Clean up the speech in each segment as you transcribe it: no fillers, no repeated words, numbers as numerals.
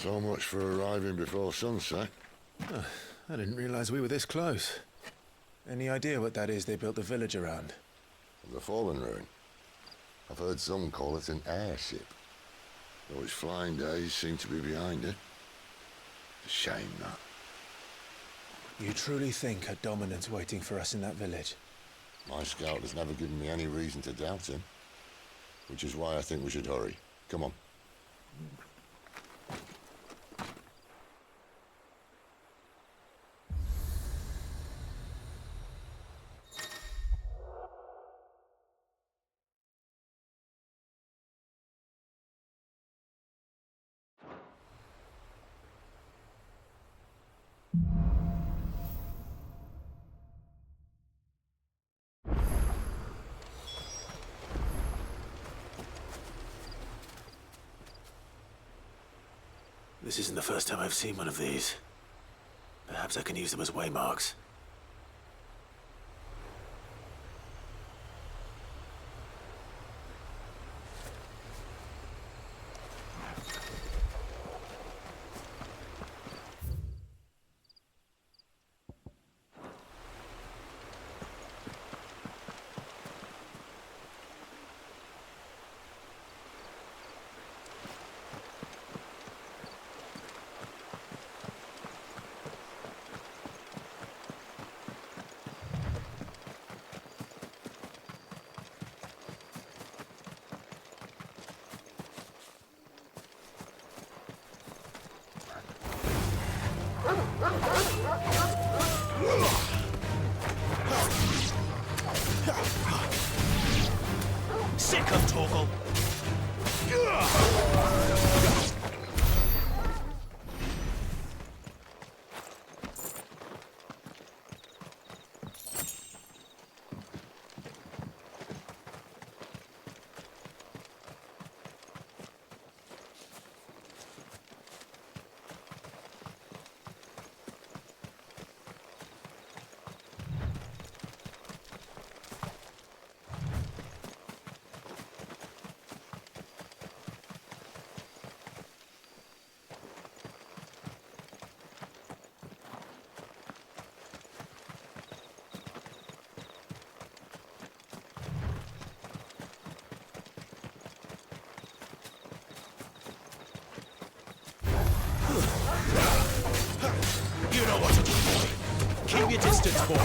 So much for arriving before sunset. Oh, I didn't realize we were this close. Any idea what that is they built the village around? The fallen ruin. I've heard some call it an airship. Though its flying days seem to be behind it. It's a shame, that. You truly think a dominant's waiting for us in that village? My scout has never given me any reason to doubt him. Which is why I think we should hurry. Come on. This isn't the first time I've seen one of these. Perhaps I can use them as waymarks. Sick of Torgal. You know what to do, boy. Keep your distance, boy.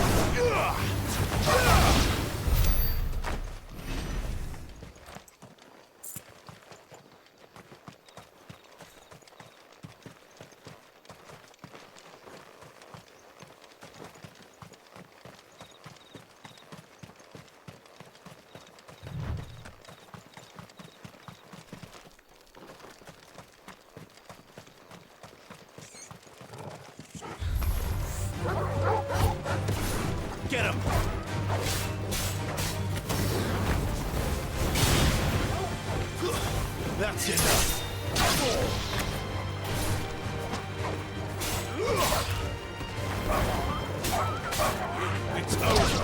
Get him! That's enough! It's over!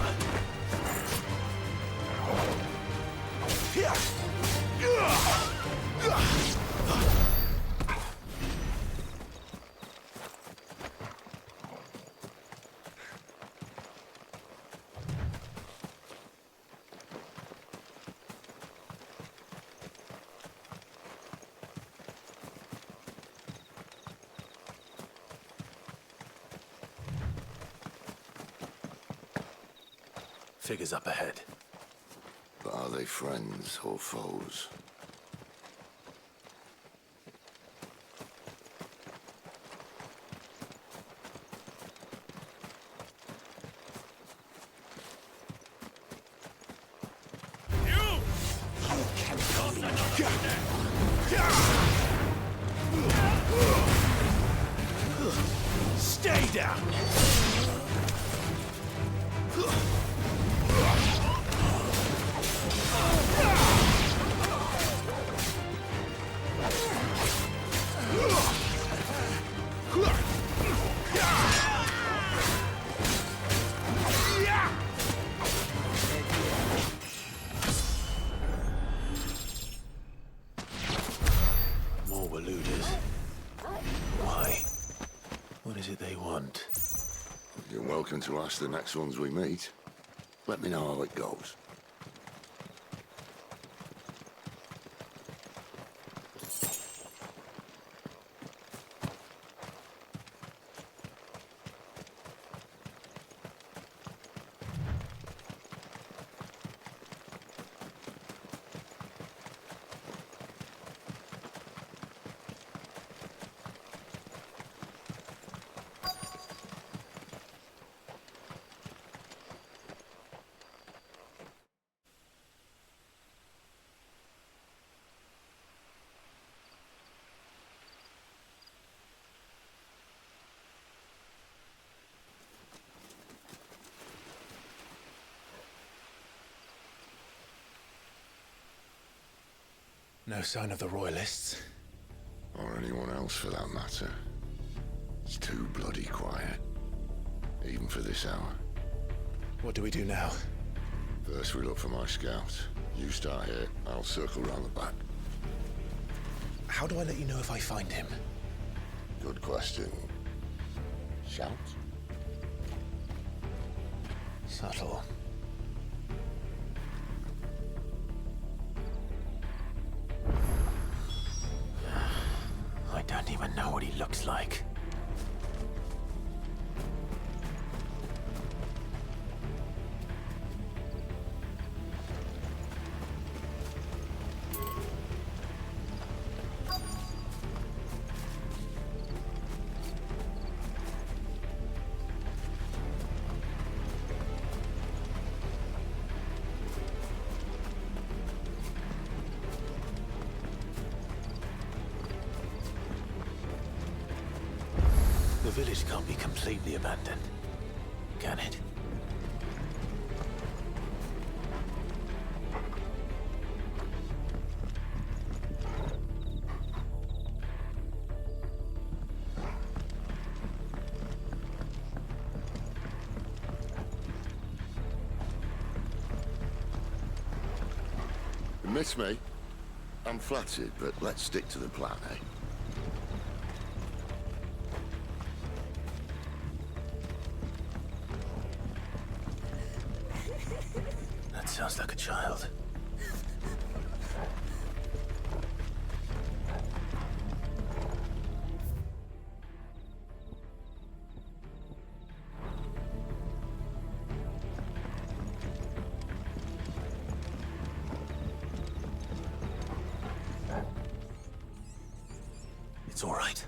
Figures up ahead. But are they friends or foes? Stay down! More Waluders. welcome to ask the next ones we meet. Let me know how it goes. No sign of the Royalists. Or anyone else for that matter. It's too bloody quiet. Even for this hour. What do we do now? First we look for my scout. You start here, I'll circle round the back. How do I let you know if I find him? Good question. Shout? Subtle. I don't even know what he looks like. The village can't be completely abandoned, can it? Miss me? I'm flattered, but let's stick to the plan, eh? That sounds like a child. It's all right.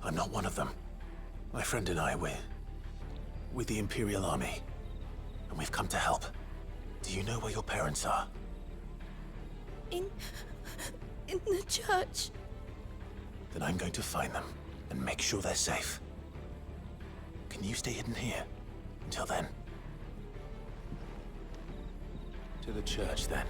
I'm not one of them. My friend and I, we're with the Imperial Army, and we've come to help. Do you know where your parents are? In the church. Then I'm going to find them and make sure they're safe. Can you stay hidden here until then? To the church, then.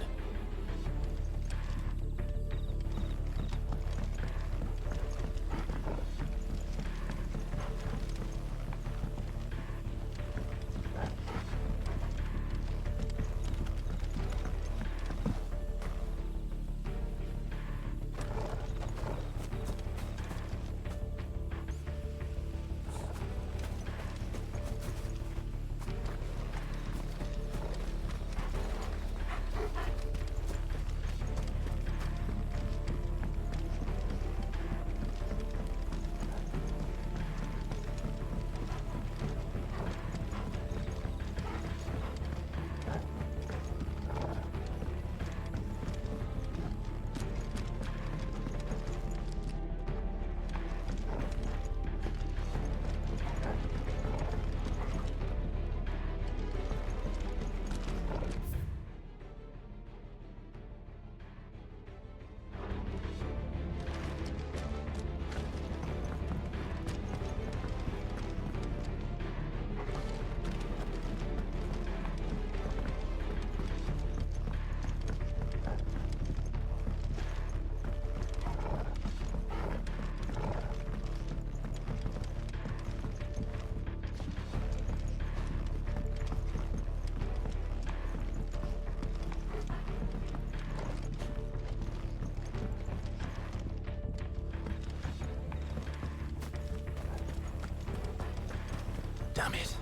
Damn it.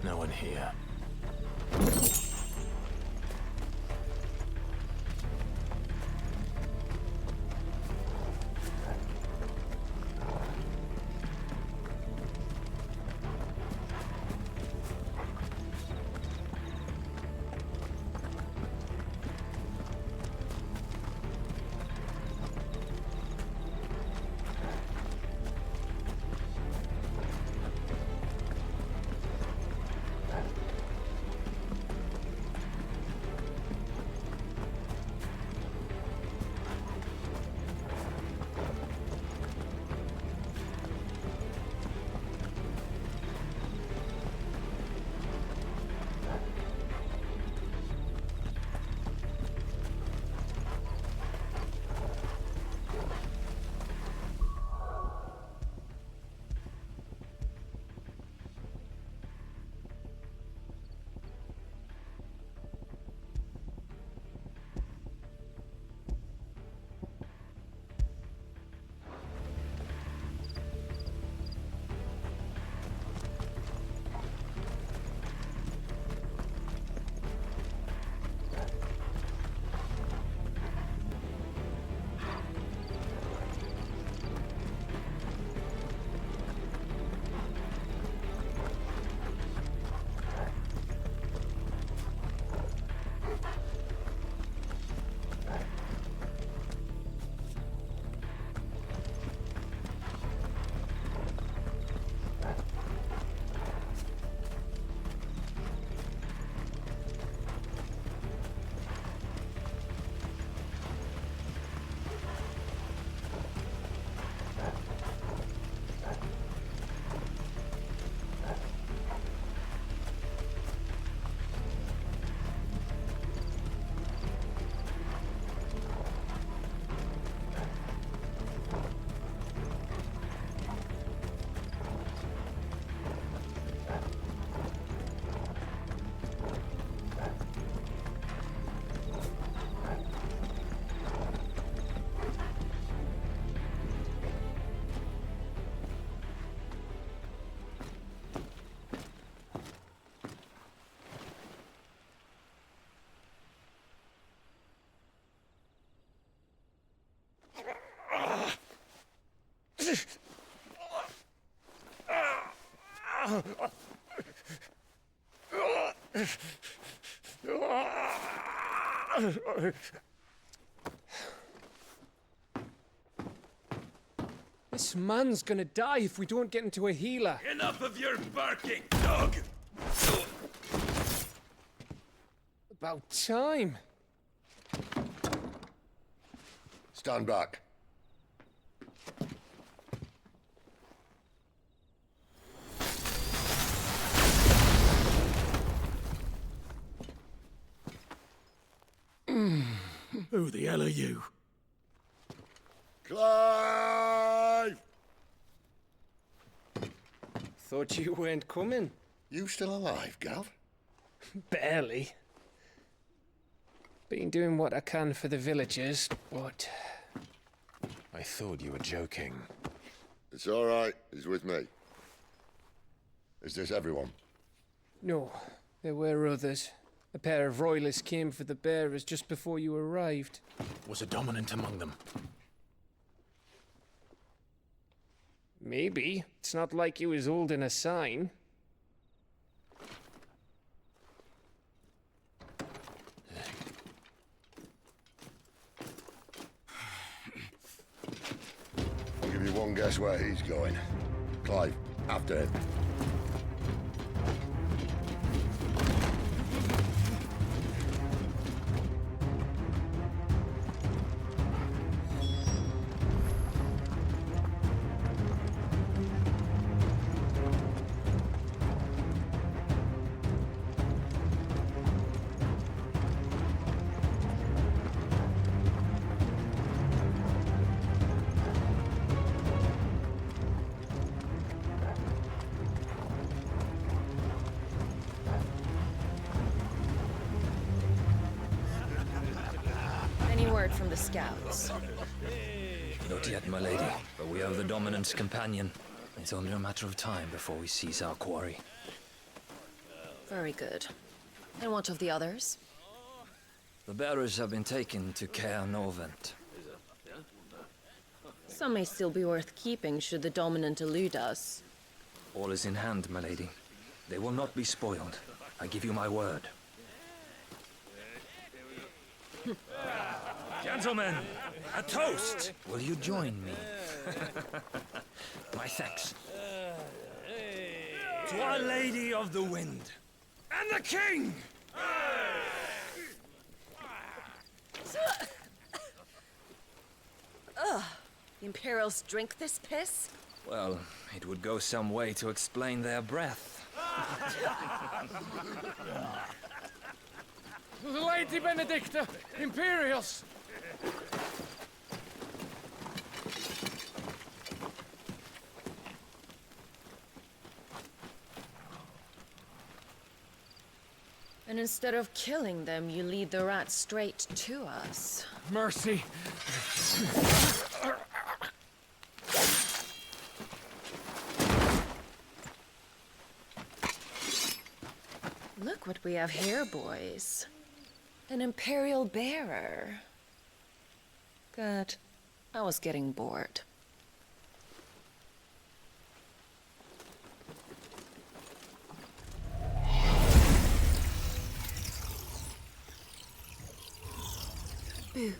No one here. This man's gonna die if we don't get into a healer. Enough of your barking, dog! About time. Stand back. Who the hell are you? Clive! Thought you weren't coming. You still alive, Gav? Barely. Been doing what I can for the villagers, but... I thought you were joking. It's all right. He's with me. Is this everyone? No, there were others. A pair of royalists came for the bearers just before you arrived. Was a dominant among them? Maybe. It's not like he was holding a sign. I'll give you one guess where he's going. Clive, after him. From the scouts. Not yet, my lady, but we have the dominant's companion. It's only a matter of time before we seize our quarry. Very good. And what of the others? The bearers have been taken to Caer Norvent. Some may still be worth keeping should the dominant elude us. All is in hand, my lady. They will not be spoiled. I give you my word. Gentlemen, a toast! Will you join me? My thanks. To Our Lady of the Wind. And the King! The Imperials drink this piss? Well, it would go some way to explain their breath. Lady Benedicta! Imperials! And instead of killing them, you lead the rats straight to us. Mercy! Look what we have here, boys. An Imperial bearer. Good. I was getting bored. Boo.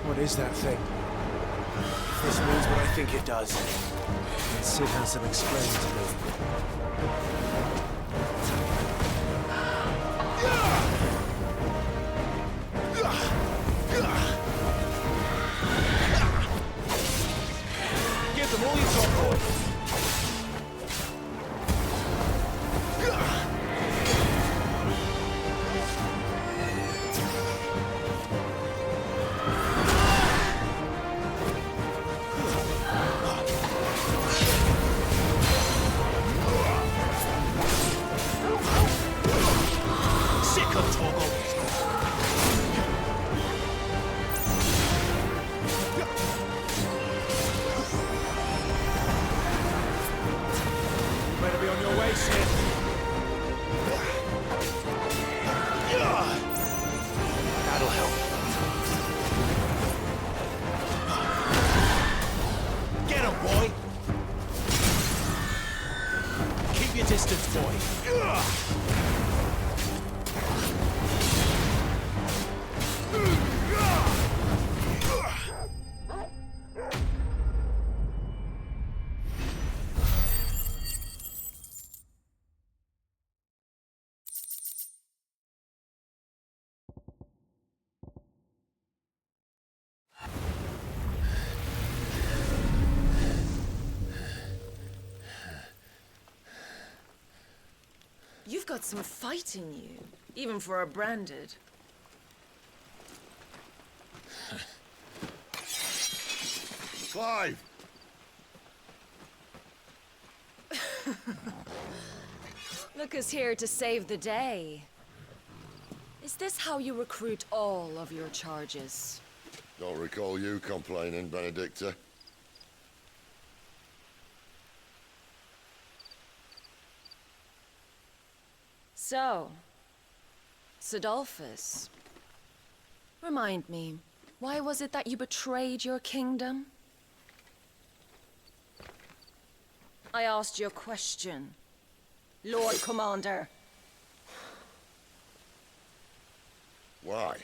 What is that thing? If this means what I think it does, then Sid has some explaining to do. Give them all you got, boy. distance, boy. You've got some fight in you, even for a branded. Clive! Look who's here to save the day. Is this how you recruit all of your charges? Don't recall you complaining, Benedicta. So, Sidolphus, remind me, why was it that you betrayed your kingdom? I asked you a question, Lord Commander. Why?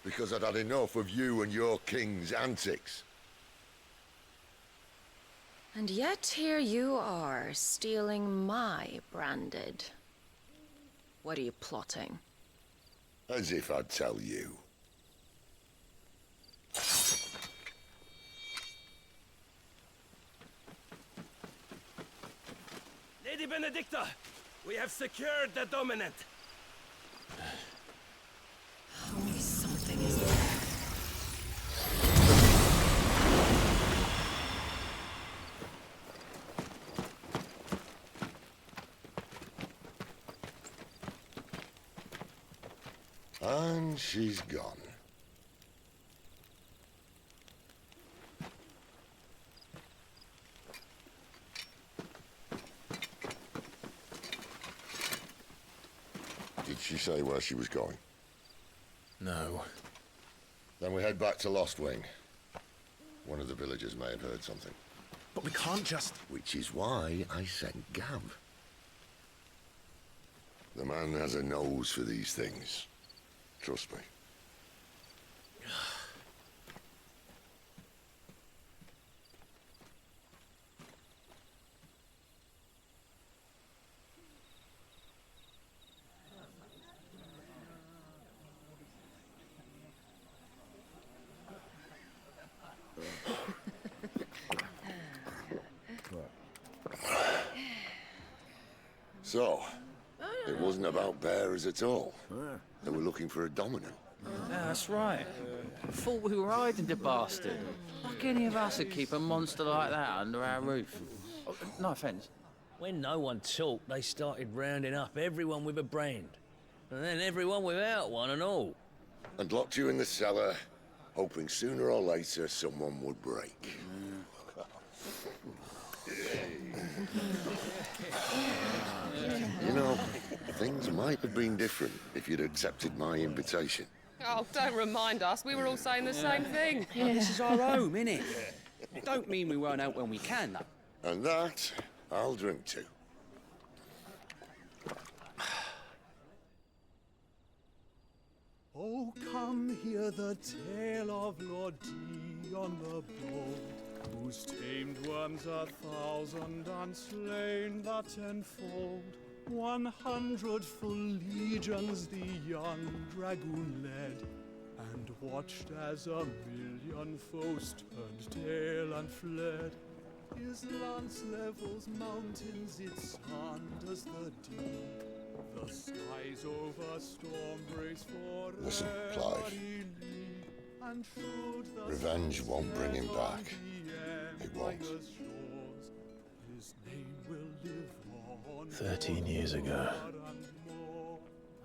Because I'd had enough of you and your king's antics. And yet here you are, stealing my branded. What are you plotting? As if I'd tell you. Lady Benedicta, we have secured the dominant. Only something is there. And she's gone. Did she say where she was going? No. Then we head back to Lost Wing. One of the villagers may have heard something. But we can't just... Which is why I sent Gav. The man has a nose for these things. Trust me. So, it wasn't about bearers at all. They were looking for a dominant. Yeah, that's right. Thought we were hiding the bastard. Like any of us would keep a monster like that under our roof. Oh, no offence. When no one talked, they started rounding up everyone with a brand. And then everyone without one and all. And locked you in the cellar, hoping sooner or later someone would break. You know, things might have been different if you'd accepted my invitation. Oh, don't remind us. We were all saying the same thing. This is our home, innit? Don't mean we won't out when we can, though. And that, I'll drink to. Oh, come hear the tale of Lord Dion the Bold, whose tamed worms 1,000 and slain the tenfold. 100 full legions the young dragoon led, and watched as 1,000,000 foes turned tail and fled. His lance levels mountains, it sanders the deep. The skies over storm breaks for Listen, Clive. Revenge won't bring him back. It won't. 13 years ago,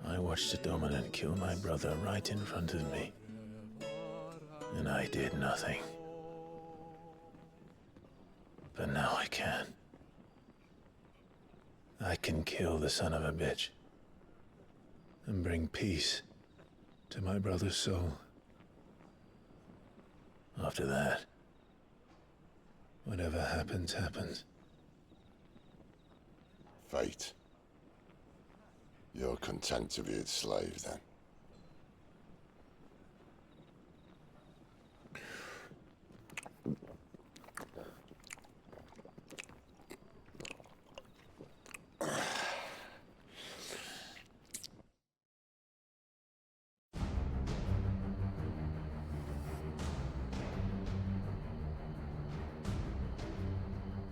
I watched a dominant kill my brother right in front of me. And I did nothing. But now I can. I can kill the son of a bitch and bring peace to my brother's soul. After that, whatever happens, happens. Fate. You're content to be its slave, then?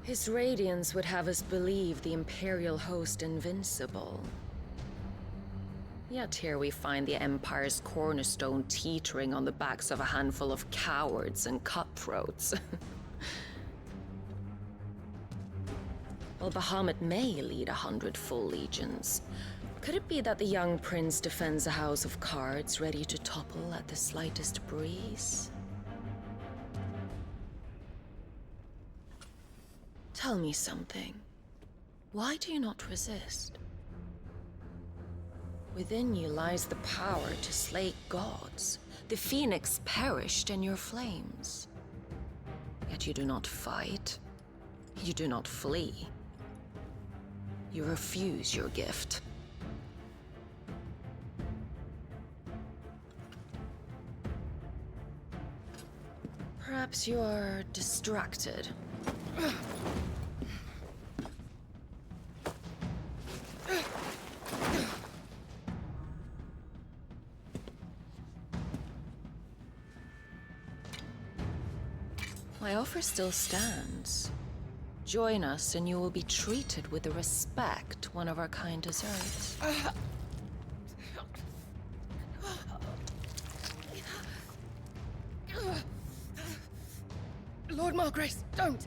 His radiance would have us believe the Imperial host invincible. Yet here we find the Empire's cornerstone teetering on the backs of a handful of cowards and cutthroats. While Bahamut may lead 100 full legions, could it be that the young prince defends a house of cards ready to topple at the slightest breeze? Tell me something. Why do you not resist? Within you lies the power to slay gods. The phoenix perished in your flames. Yet you do not fight. You do not flee. You refuse your gift. Perhaps you are distracted. My offer still stands. Join us and you will be treated with the respect one of our kind deserves. Lord Margrace, don't!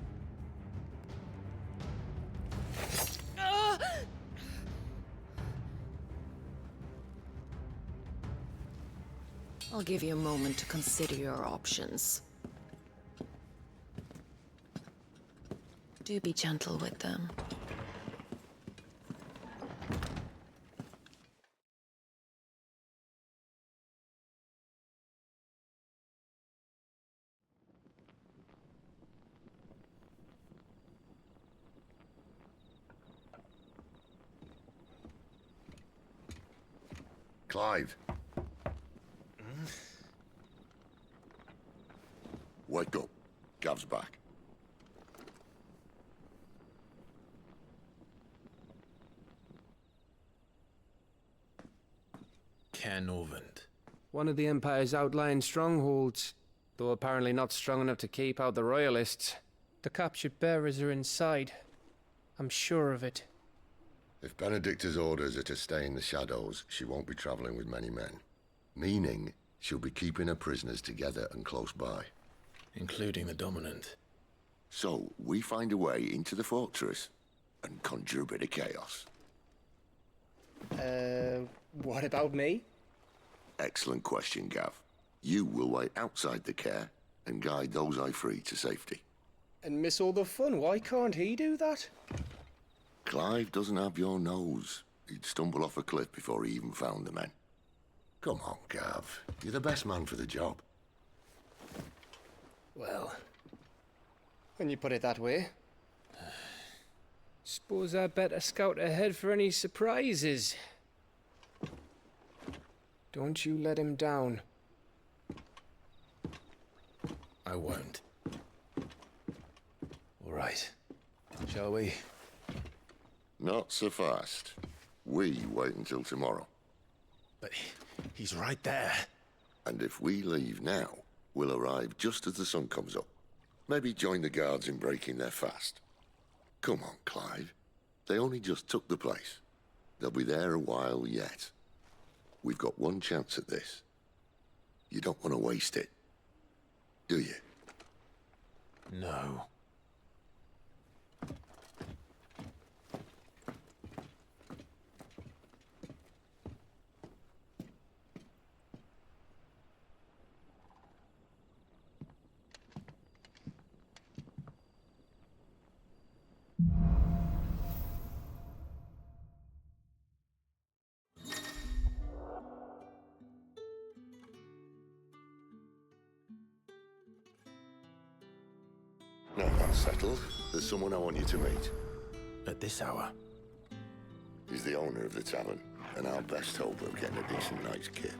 I'll give you a moment to consider your options. Do be gentle with them. Clive. Wake up. Gav's back. Canovant. One of the Empire's outlying strongholds, though apparently not strong enough to keep out the Royalists. The captured bearers are inside. I'm sure of it. If Benedicta's orders are to stay in the shadows, she won't be traveling with many men. Meaning, she'll be keeping her prisoners together and close by. Including the Dominant. So, we find a way into the fortress and conjure a bit of chaos. What about me? Excellent question, Gav. You will wait outside the care and guide those I free to safety. And miss all the fun. Why can't he do that? Clive doesn't have your nose. He'd stumble off a cliff before he even found the men. Come on, Gav. You're the best man for the job. Well, when you put it that way. Suppose I'd better scout ahead for any surprises. Don't you let him down. I won't. All right. Shall we? Not so fast. We wait until tomorrow. But he's right there. And if we leave now, we'll arrive just as the sun comes up. Maybe join the guards in breaking their fast. Come on, Clive. They only just took the place. They'll be there a while yet. We've got one chance at this. You don't want to waste it, do you? No. Now that's settled. There's someone I want you to meet. At this hour? He's the owner of the tavern, and our best hope of getting a decent night's kit.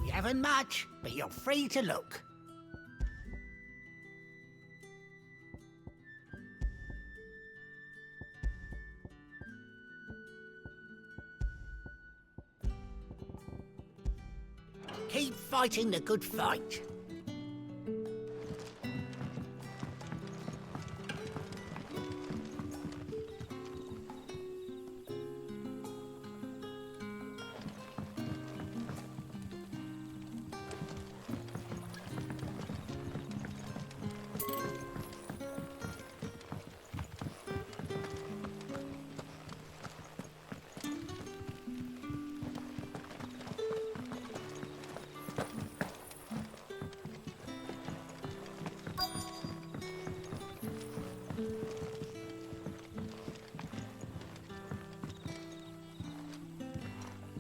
We haven't much, but you're free to look. Keep fighting the good fight.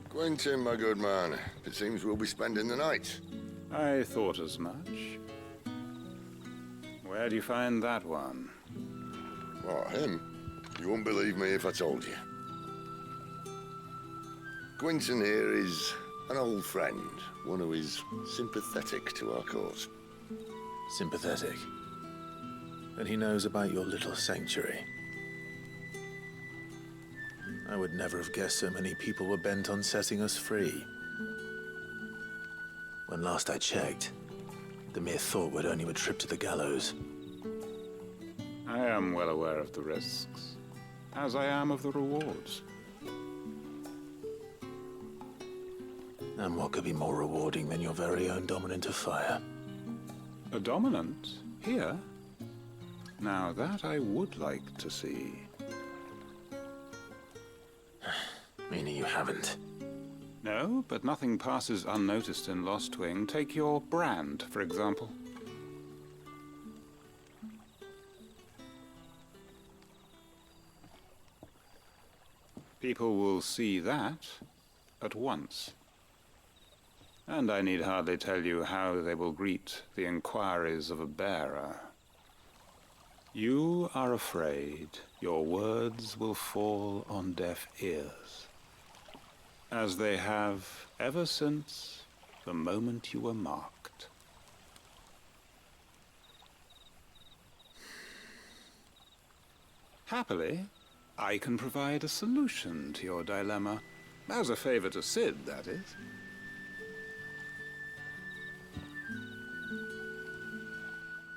Quentin, my good man. It seems we'll be spending the night. I thought as much. Where do you find that one? What, him? You wouldn't believe me if I told you. Quinton here is an old friend, one who is sympathetic to our cause. Sympathetic? And he knows about your little sanctuary. I would never have guessed so many people were bent on setting us free. When last I checked, the mere thought would earn you a trip to the gallows. I am well aware of the risks, as I am of the rewards. And what could be more rewarding than your very own dominant of fire? A dominant? Here? Now that I would like to see. Meaning you haven't? No, but nothing passes unnoticed in Lost Wing. Take your brand, for example. People will see that at once. And I need hardly tell you how they will greet the inquiries of a bearer. You are afraid your words will fall on deaf ears, as they have ever since the moment you were marked. Happily, I can provide a solution to your dilemma, as a favor to Sid, that is.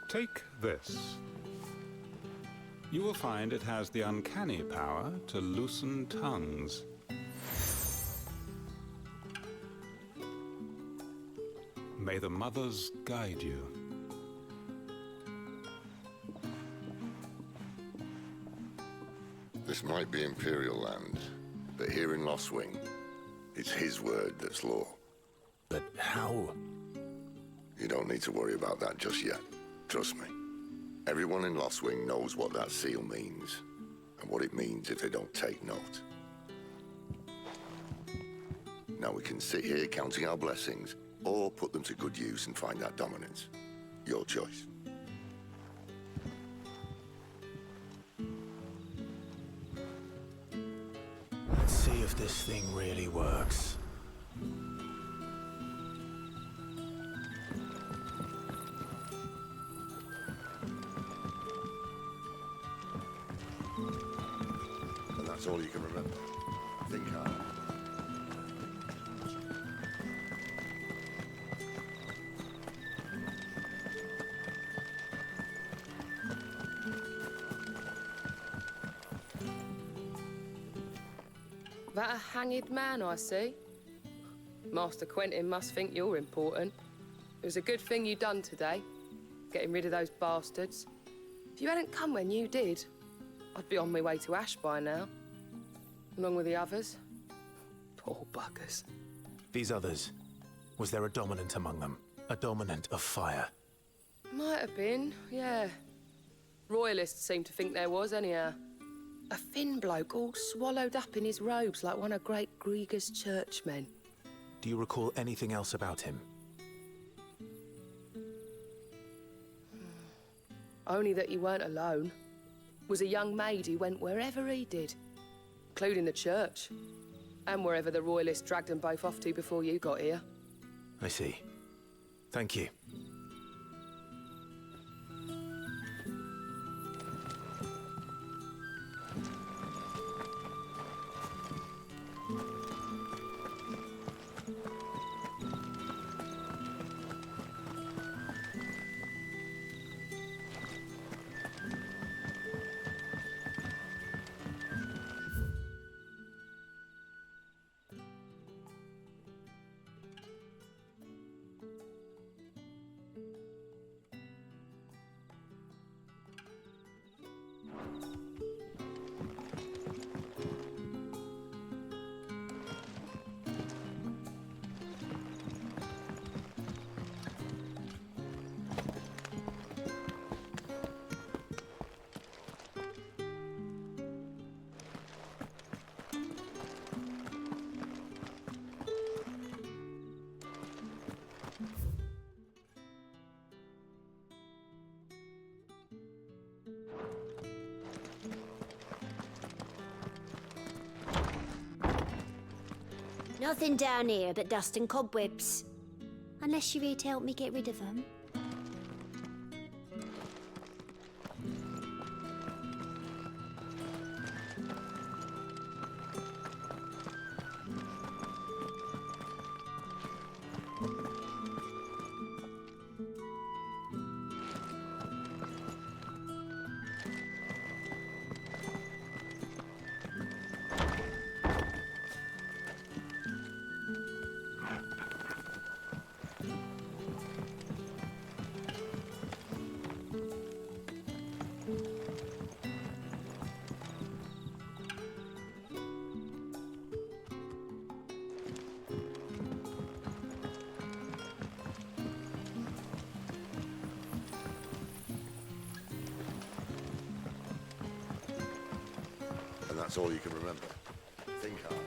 Take this. You will find it has the uncanny power to loosen tongues. May the mothers guide you. This might be Imperial land, but here in Lost Wing, it's his word that's law. But how? You don't need to worry about that just yet. Trust me. Everyone in Lost Wing knows what that seal means, and what it means if they don't take note. Now we can sit here counting our blessings, or put them to good use and find that dominance. Your choice. Let's see if this thing really works. And that's all you can remember. Think hard. That a hanged man I see? Master Quentin must think you're important. It was a good thing you done today, getting rid of those bastards. If you hadn't come when you did, I'd be on my way to Ash by now, along with the others. Poor buggers. These others, was there a dominant among them? A dominant of fire? Might have been, yeah. Royalists seem to think there was, anyhow. A thin bloke all swallowed up in his robes like one of Great Grieger's churchmen. Do you recall anything else about him? Only that he weren't alone. Was a young maid who went wherever he did, including the church, and wherever the Royalists dragged them both off to before you got here. I see. Thank you. Nothing down here but dust and cobwebs. Unless you're here to help me get rid of them. And that's all you can remember. Think hard.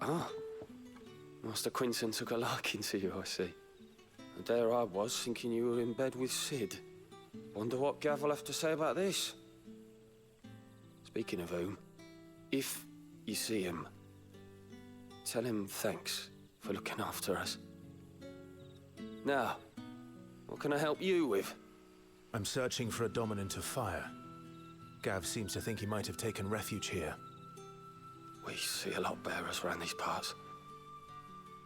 Ah. Master Quinton took a liking to you, I see. And there I was, thinking you were in bed with Sid. Wonder what Gav will have to say about this. Speaking of whom, if you see him, tell him thanks for looking after us. Now, what can I help you with? I'm searching for a dominant of fire. Gav seems to think he might have taken refuge here. We see a lot bearers around these parts.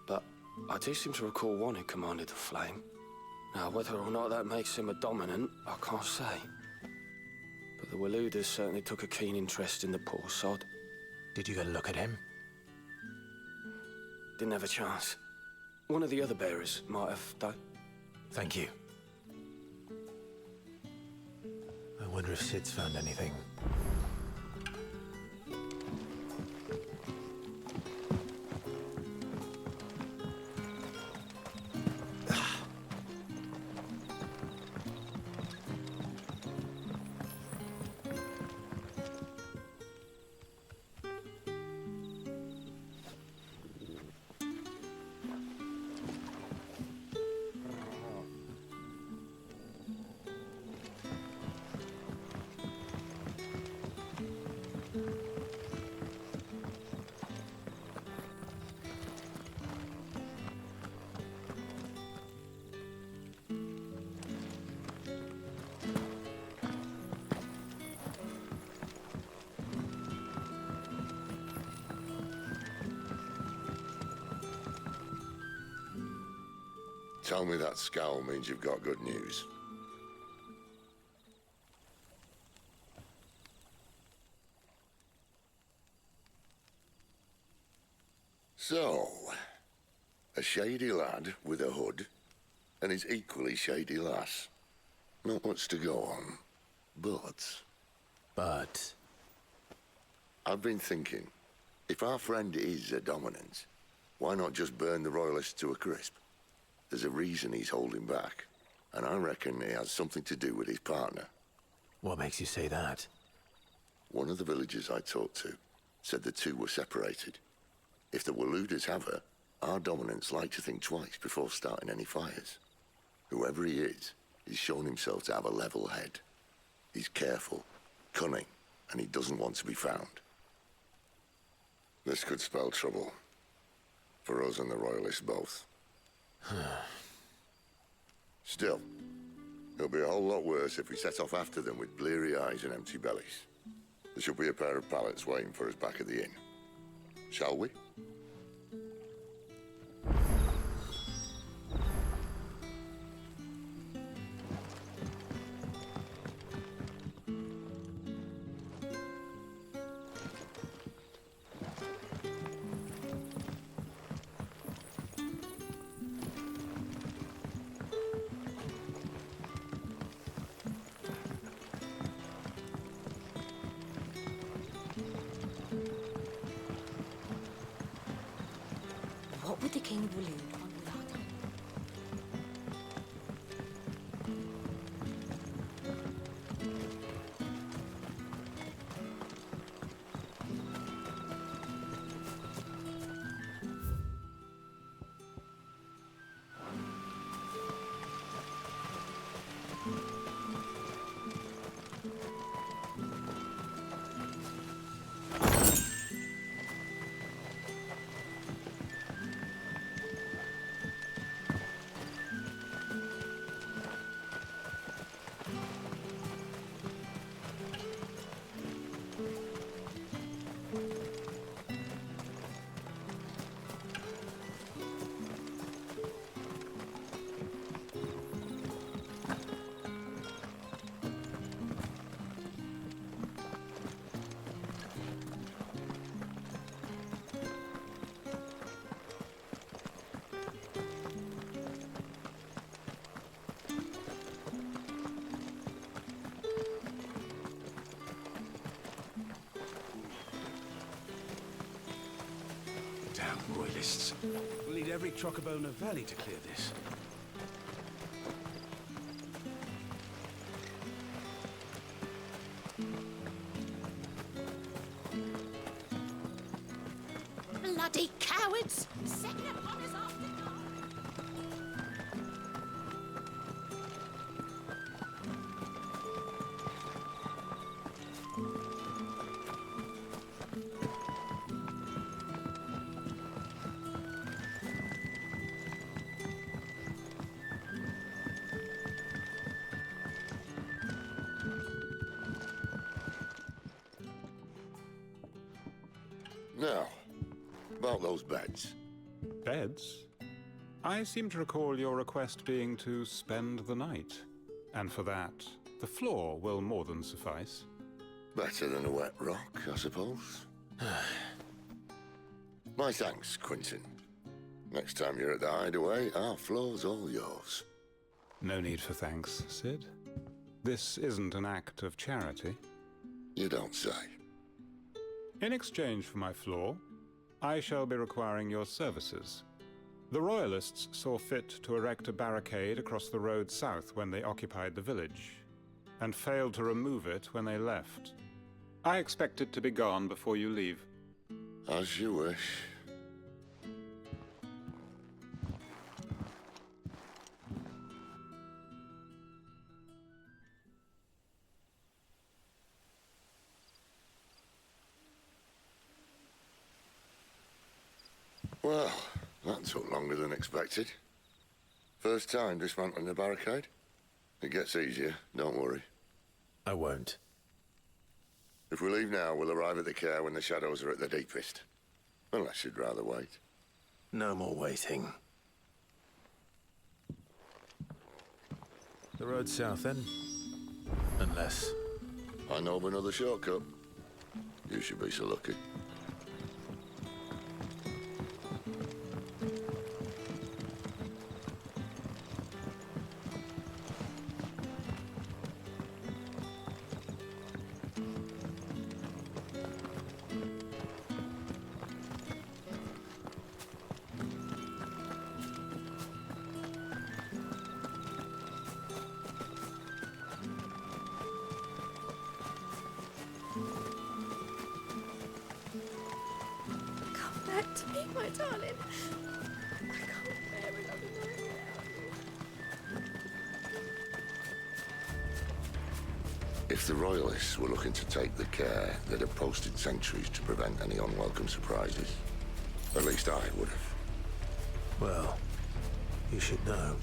But I do seem to recall one who commanded the flame. Now, whether or not that makes him a dominant, I can't say. But the Waluders certainly took a keen interest in the poor sod. Did you get a look at him? Didn't have a chance. One of the other bearers might have, though. Thank you. I wonder if Sid's found anything. Tell me that scowl means you've got good news. So, a shady lad with a hood, and his equally shady lass. Not much to go on, but... I've been thinking, if our friend is a dominant, why not just burn the Royalists to a crisp? There's a reason he's holding back, and I reckon it has something to do with his partner. What makes you say that? One of the villagers I talked to said the two were separated. If the Waluders have her, our dominants like to think twice before starting any fires. Whoever he is, he's shown himself to have a level head. He's careful, cunning, and he doesn't want to be found. This could spell trouble. For us and the Royalists both. Still, it'll be a whole lot worse if we set off after them with bleary eyes and empty bellies. There should be a pair of pallets waiting for us back at the inn. Shall we? What would the King of Walud want without him? Royalists. We'll need every Chocobo in the valley to clear this. Bloody cowards! Setting upon us after dark! Now, about those beds. Beds? I seem to recall your request being to spend the night. And for that, the floor will more than suffice. Better than a wet rock, I suppose. My thanks, Quentin. Next time you're at the hideaway, our floor's all yours. No need for thanks, Sid. This isn't an act of charity. You don't say. In exchange for my floor, I shall be requiring your services. The Royalists saw fit to erect a barricade across the road south when they occupied the village, and failed to remove it when they left. I expect it to be gone before you leave. As you wish. Well, that took longer than expected. First time dismantling the barricade? It gets easier, don't worry. I won't. If we leave now, we'll arrive at the care when the shadows are at their deepest. Unless you'd rather wait. No more waiting. The road south, then? Unless... I know of another shortcut. You should be so lucky. Back to me, my darling. I can't bear another night without you. If the Royalists were looking to take the care, they'd have posted sentries to prevent any unwelcome surprises. At least I would have. Well, you should know.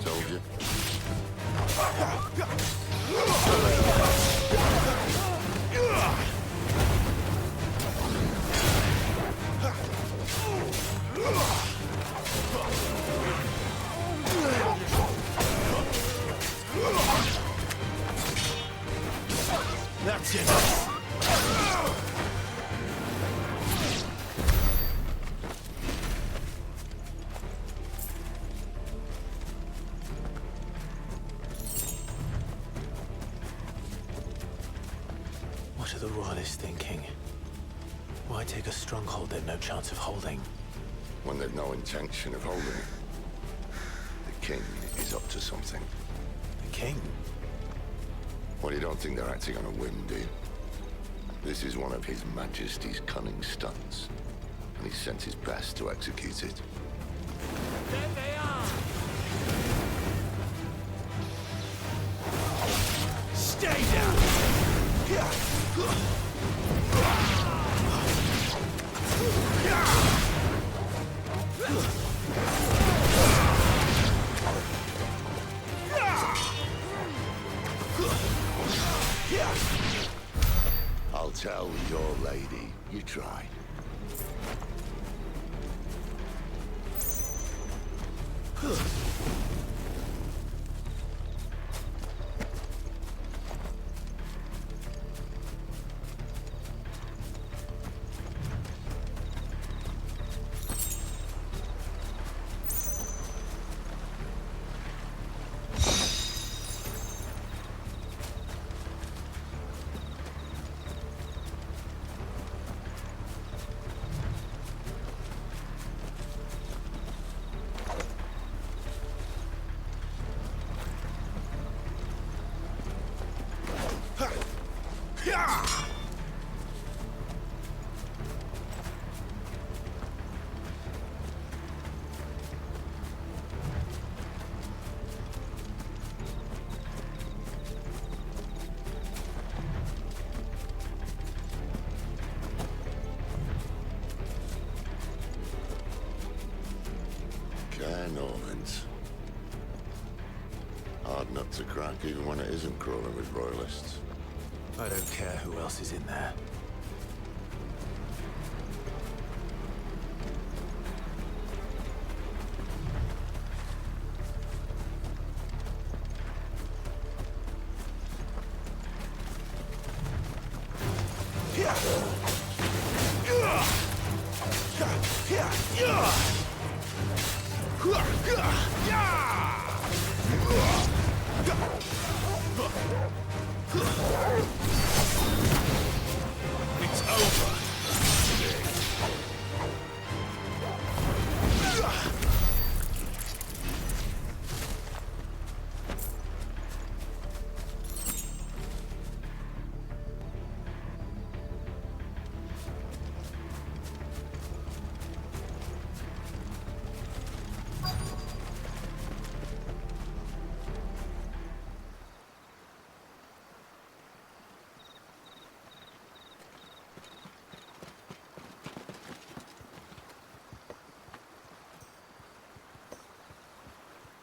Told you. That's it. What are the Royalists thinking? Why take a stronghold they've no chance of holding? When they've no intention of holding it. The king is up to something. The king? Well, you don't think they're acting on a whim, do you? This is one of His Majesty's cunning stunts, and he's sent his best to execute it. There they are! Stay down! I'll tell your lady you tried. sense. Hard nut to crack, even when it isn't crawling with royalists. I don't care who else is in there. It's over.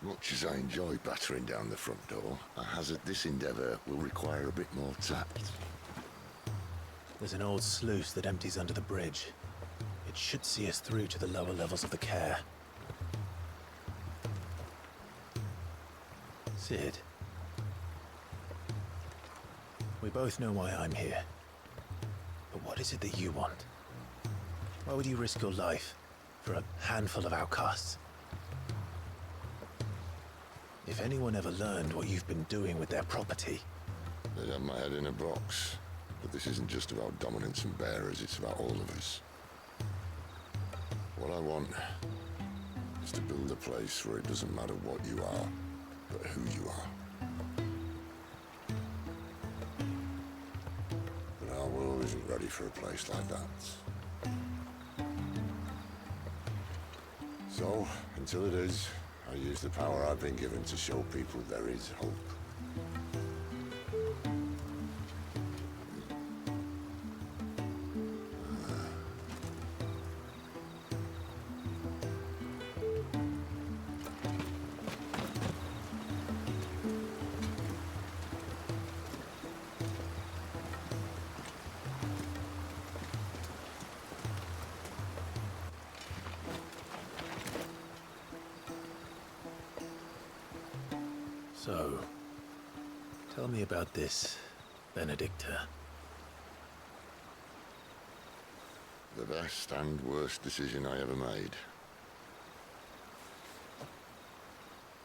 Much as I enjoy battering down the front door, I hazard this endeavour will require a bit more tact. There's an old sluice that empties under the bridge. It should see us through to the lower levels of the care. Sid. We both know why I'm here. But what is it that you want? Why would you risk your life for a handful of outcasts? If anyone ever learned what you've been doing with their property... They'd have my head in a box. But this isn't just about dominance and bearers, it's about all of us. What I want is to build a place where it doesn't matter what you are, but who you are. But our world isn't ready for a place like that. So, until it is, I use the power I've been given to show people there is hope. So, tell me about this, Benedicta. The best and worst decision I ever made.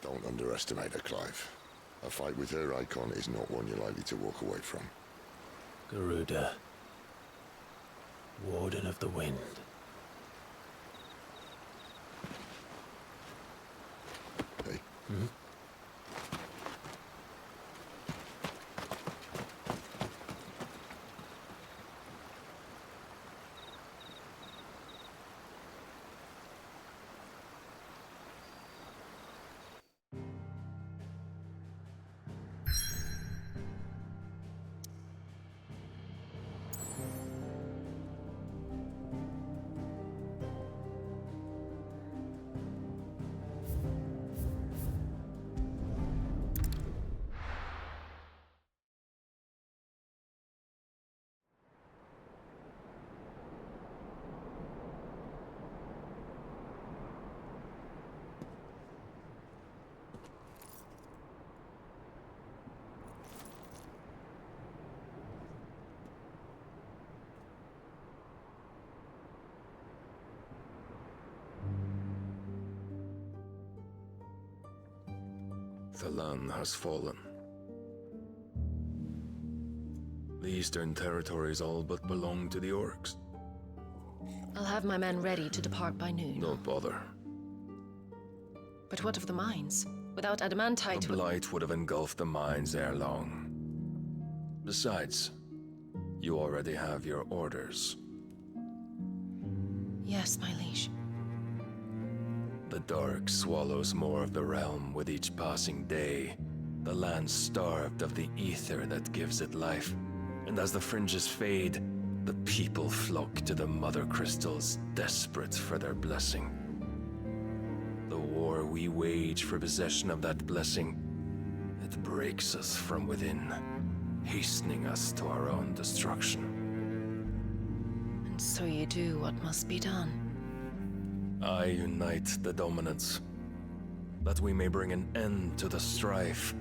Don't underestimate her, Clive. A fight with her icon is not one you're likely to walk away from. Garuda. Warden of the Wind. Hey? Hmm? The land has fallen. The Eastern territories all but belong to the orcs. I'll have my men ready to depart by noon. Don't bother. But what of the mines? Without adamantite... The blight would have engulfed the mines ere long. Besides, you already have your orders. Yes, my liege. The dark swallows more of the realm with each passing day. The land starved of the ether that gives it life. And as the fringes fade, the people flock to the mother crystals, desperate for their blessing. The war we wage for possession of that blessing, it breaks us from within, hastening us to our own destruction. And so you do what must be done. I unite the dominants, that we may bring an end to the strife,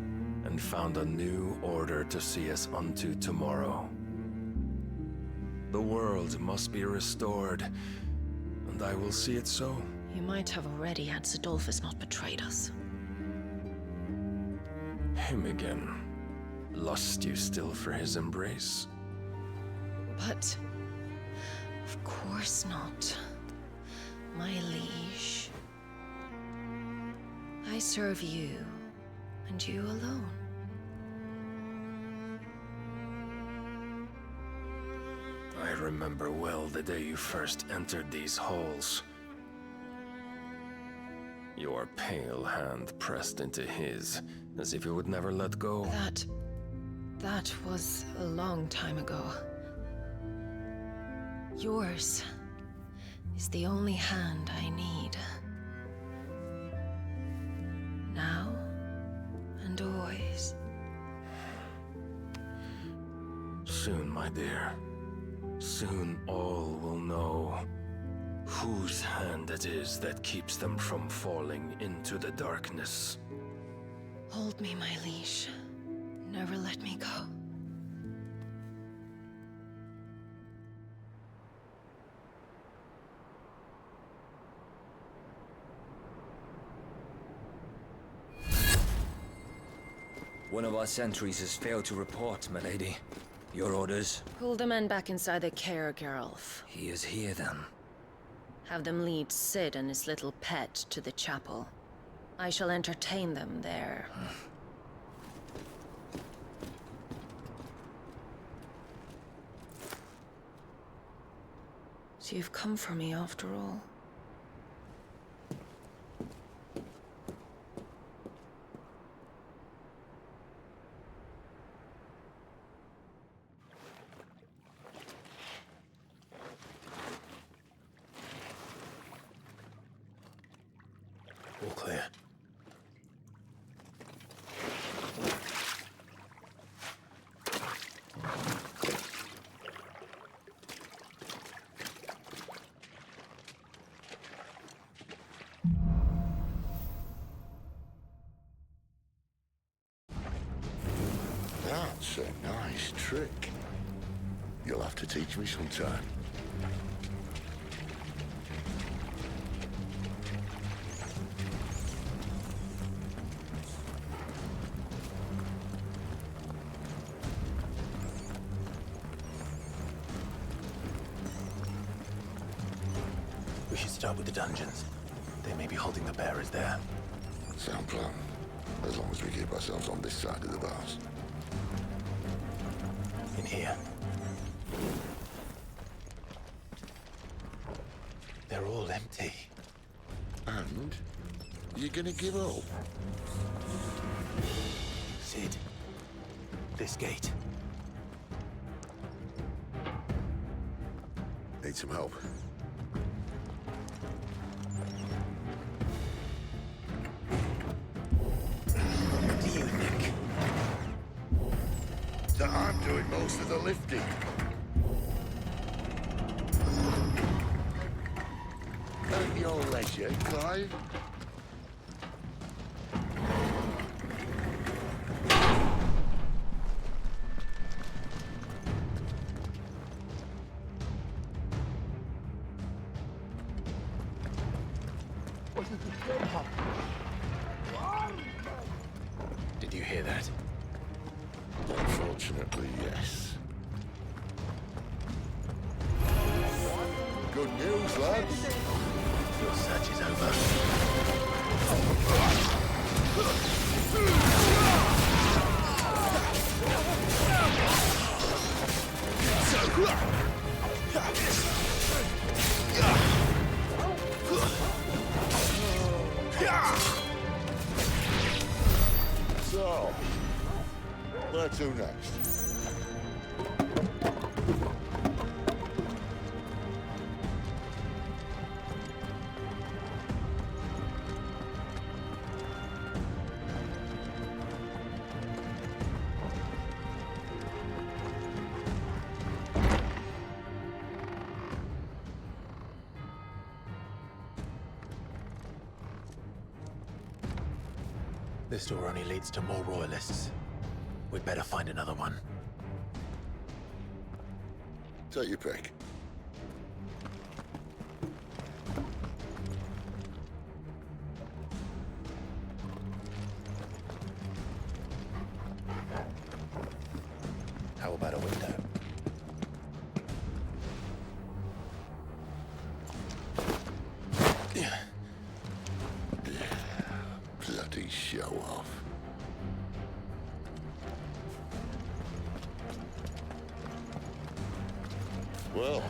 and found a new order to see us unto tomorrow. The world must be restored, and I will see it so. You might have already had Zidolphus not betrayed us. Him again. Lust you still for his embrace? But... of course not. My liege. I serve you, and you alone. I remember well the day you first entered these halls. Your pale hand pressed into his, as if you would never let go. That was a long time ago. Yours is the only hand I need. Now and always. Soon, my dear. Soon all will know whose hand it is that keeps them from falling into the darkness. Hold me, my liege. Never let me go. One of our sentries has failed to report, my lady. Your orders? Pull the men back inside the care, Geralf. He is here, then. Have them lead Sid and his little pet to the chapel. I shall entertain them there. So you've come for me after all. All clear. That's a nice trick. You'll have to teach me sometime. We should start with the dungeons. They may be holding the bearers there. Sound plan. As long as we keep ourselves on this side of the bars. In here. They're all empty. And? You're gonna give up? Sid. This gate. Need some help. What do you think? That I'm doing most of the lifting. At your leisure, Clive. Did you hear that? Unfortunately, yes. Good news, lads. Your search is over. So, where to next? This door only leads to more royalists. We'd better find another one. Take your pick. How about a window? Bloody show off. Well,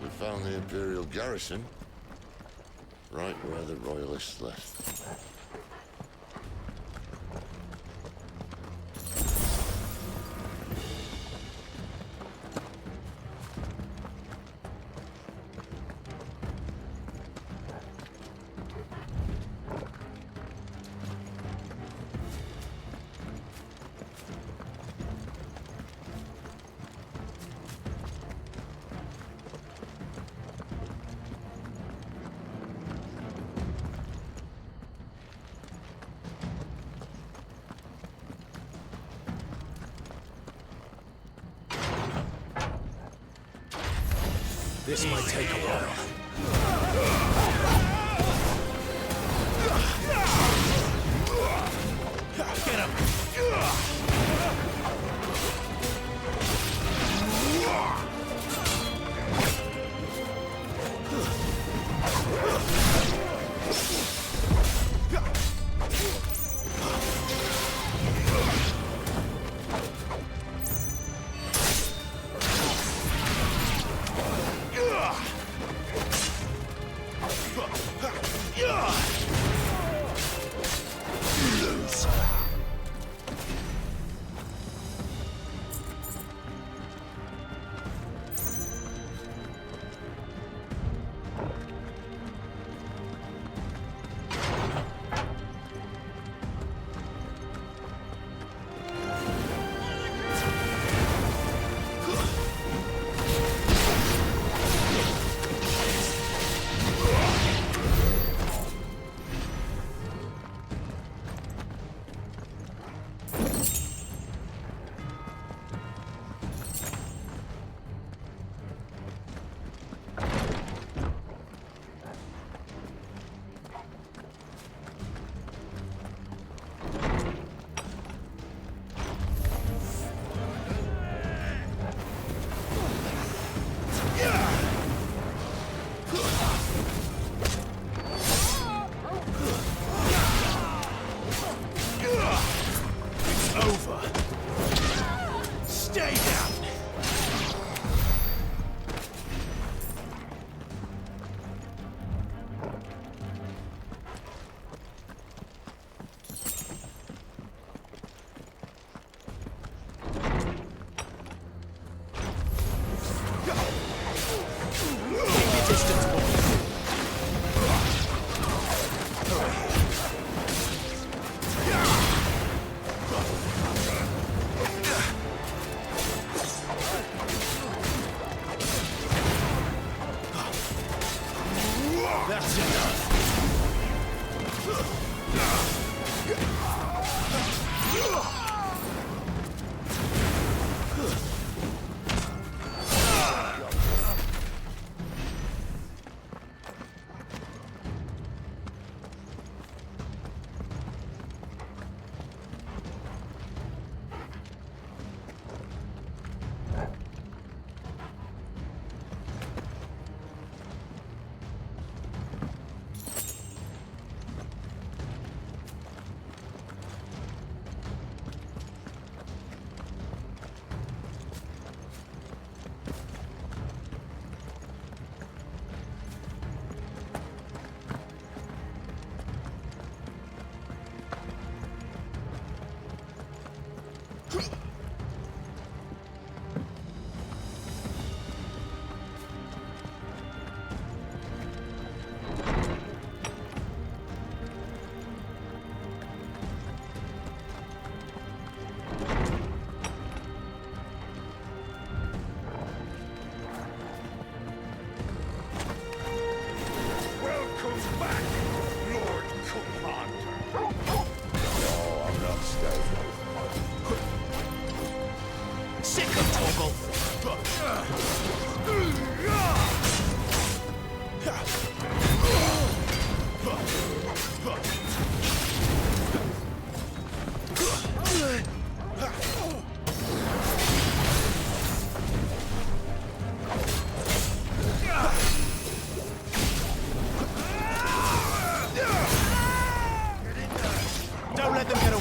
we found the Imperial garrison, right where the Royalists left. This might take a while. Get him!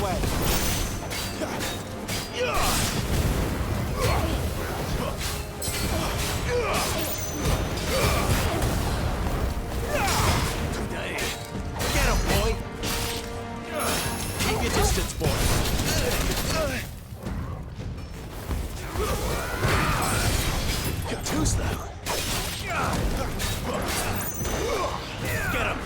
away! Today. Get him, boy! Keep your distance, boy! You're too slow. Get him!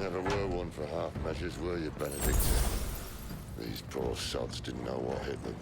Never were one for half measures, were you, Benedict? These poor sods didn't know what hit them.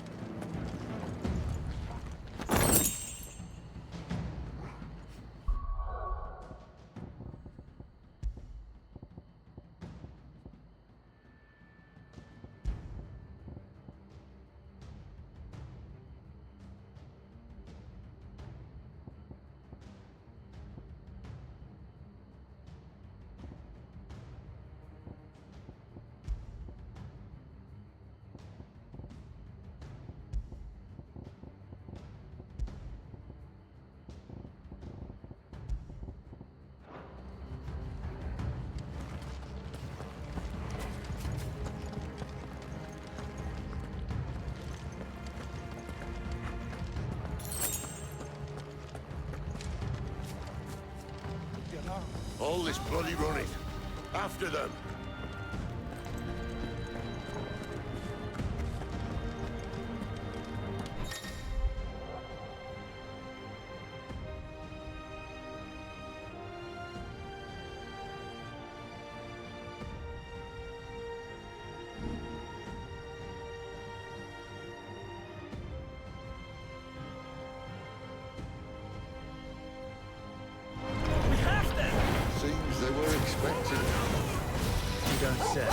All this bloody running. After them. Seems they were expecting it. You don't say.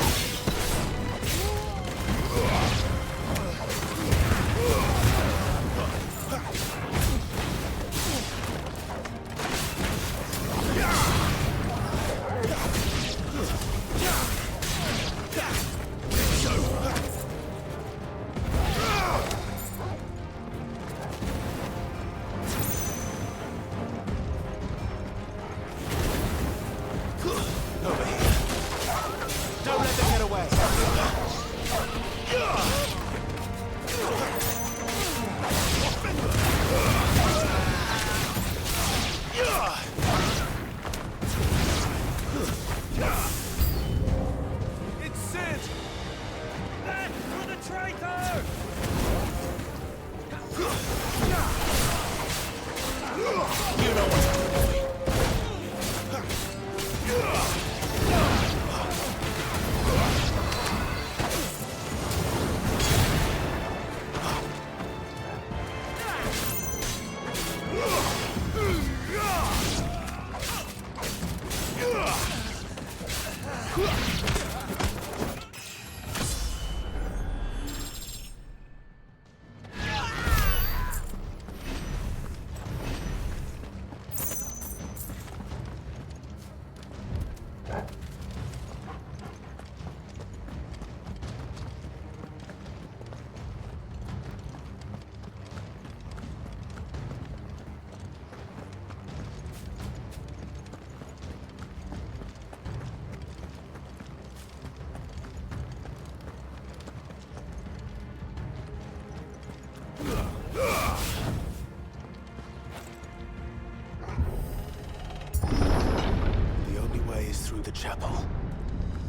The chapel.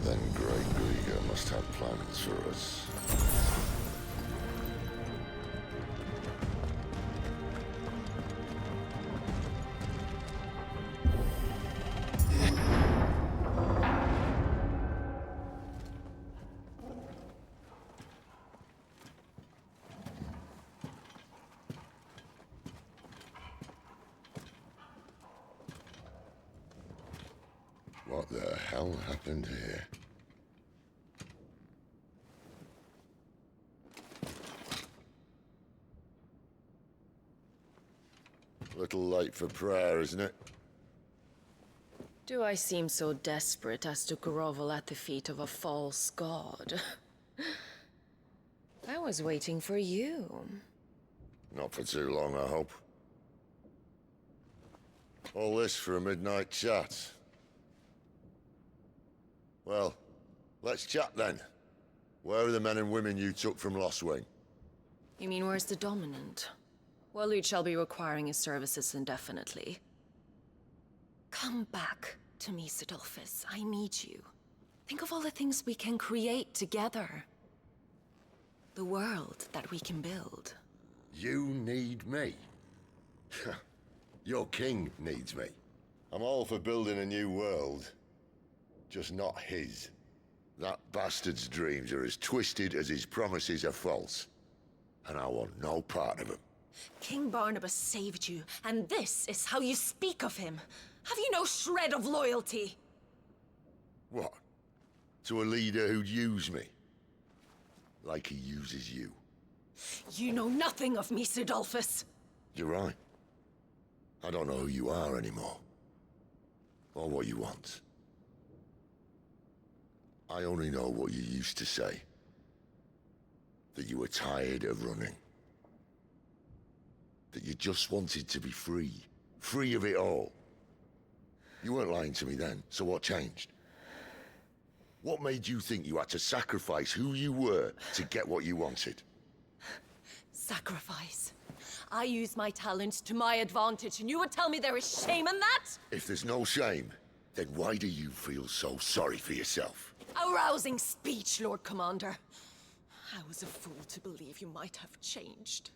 Then Great Grieger must have plans for us. What the hell happened here? Little late for prayer, isn't it? Do I seem so desperate as to grovel at the feet of a false god? I was waiting for you. Not for too long, I hope. All this for a midnight chat. Well, let's chat then. Where are the men and women you took from Lost Wing? You mean where's the dominant? Well, Luke shall be requiring his services indefinitely. Come back to me, Sidolphus. I need you. Think of all the things we can create together. The world that we can build. You need me? Your king needs me. I'm all for building a new world. Just not his. That bastard's dreams are as twisted as his promises are false. And I want no part of them. King Barnabas saved you, and this is how you speak of him. Have you no shred of loyalty? What? To a leader who'd use me? Like he uses you. You know nothing of me, Sidolphus. You're right. I don't know who you are anymore. Or what you want. I only know what you used to say. That you were tired of running. That you just wanted to be free. Free of it all. You weren't lying to me then, so what changed? What made you think you had to sacrifice who you were to get what you wanted? Sacrifice. I use my talents to my advantage, and you would tell me there is shame in that? If there's no shame, then why do you feel so sorry for yourself? A rousing speech, Lord Commander. I was a fool to believe you might have changed.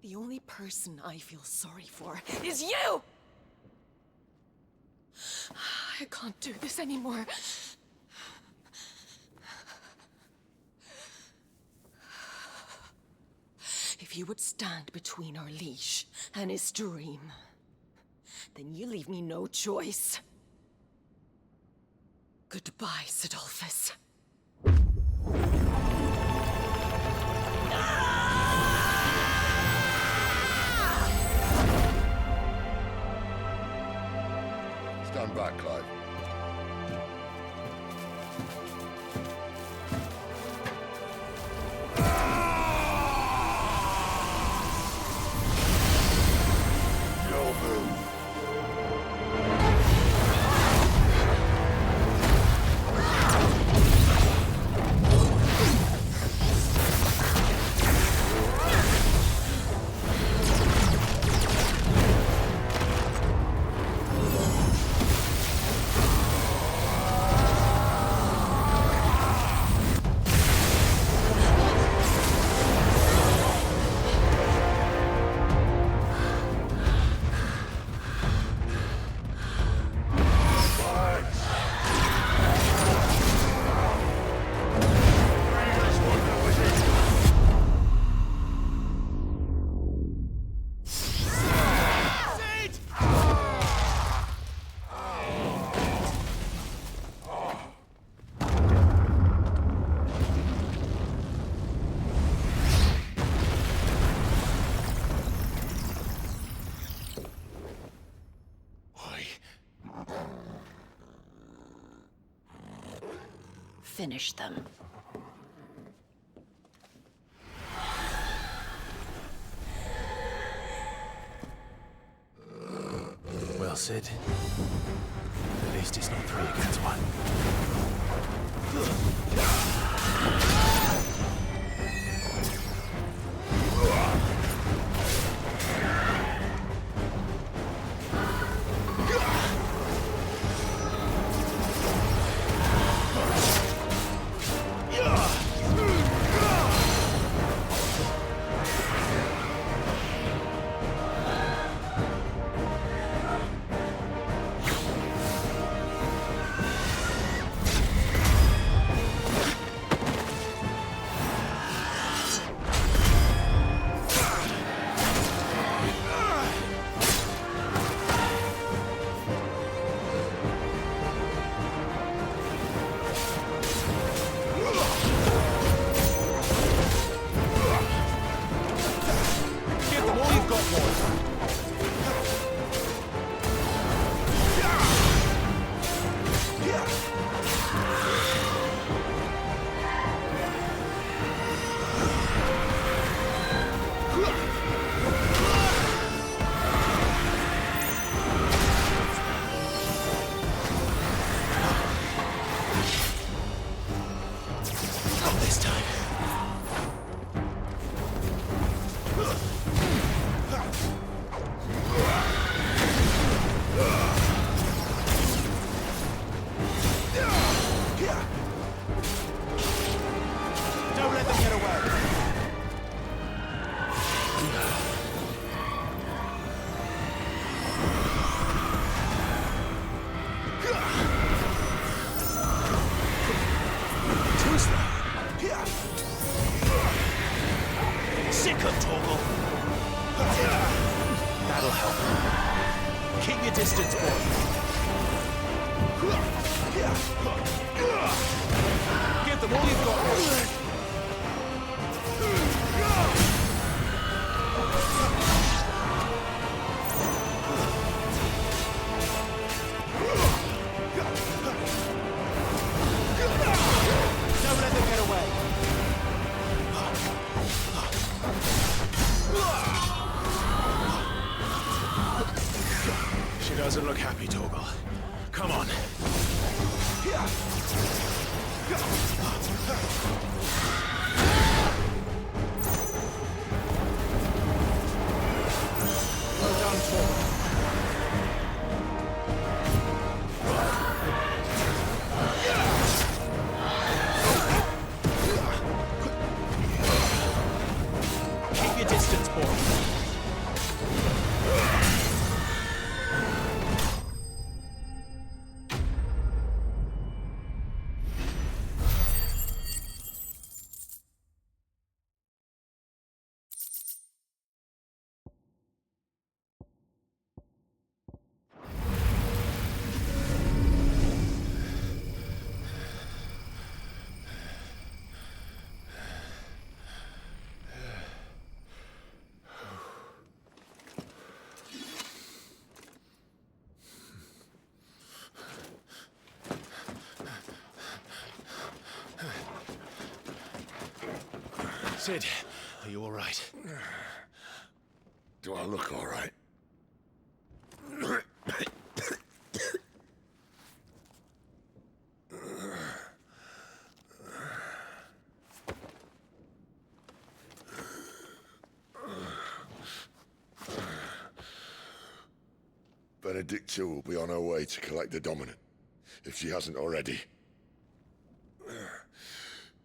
The only person I feel sorry for is you! I can't do this anymore. If you would stand between our liege and his dream, then you leave me no choice. Goodbye, Sidolphus. Stand back, Clive. Your move. Finish them. Well, Sid. At least it's not 3 against 1. sick of, Torgal? That'll help. Keep your distance, boy. Give them all you've got. Don't let them get away. She doesn't look happy, Torgal. Come on. Well done, Torgal. Keep your distance, boy. Sid, are you all right? Do I look all right? Benedicta will be on her way to collect the Dominant, if she hasn't already.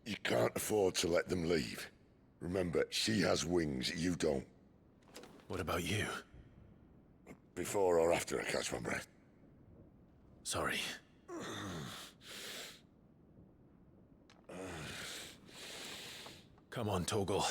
You can't afford to let them leave. Remember, she has wings, you don't. What about you? Before or after I catch my breath? Sorry. Come on, Torgal.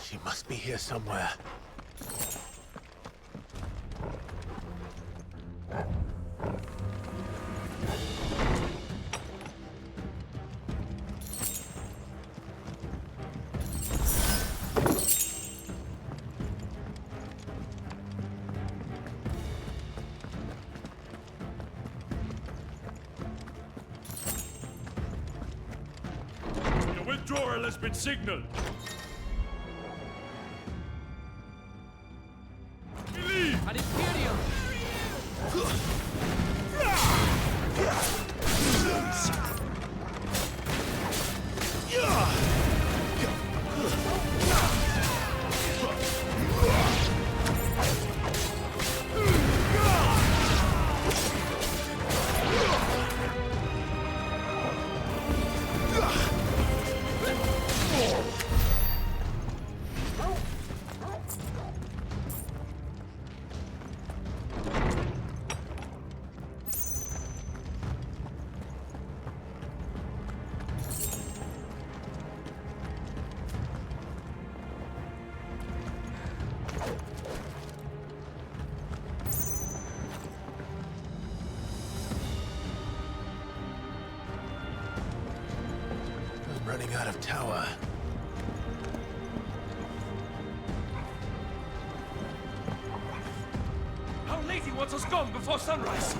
She must be here somewhere. The withdrawal has been signaled. Running out of tower. Our lady wants us gone before sunrise.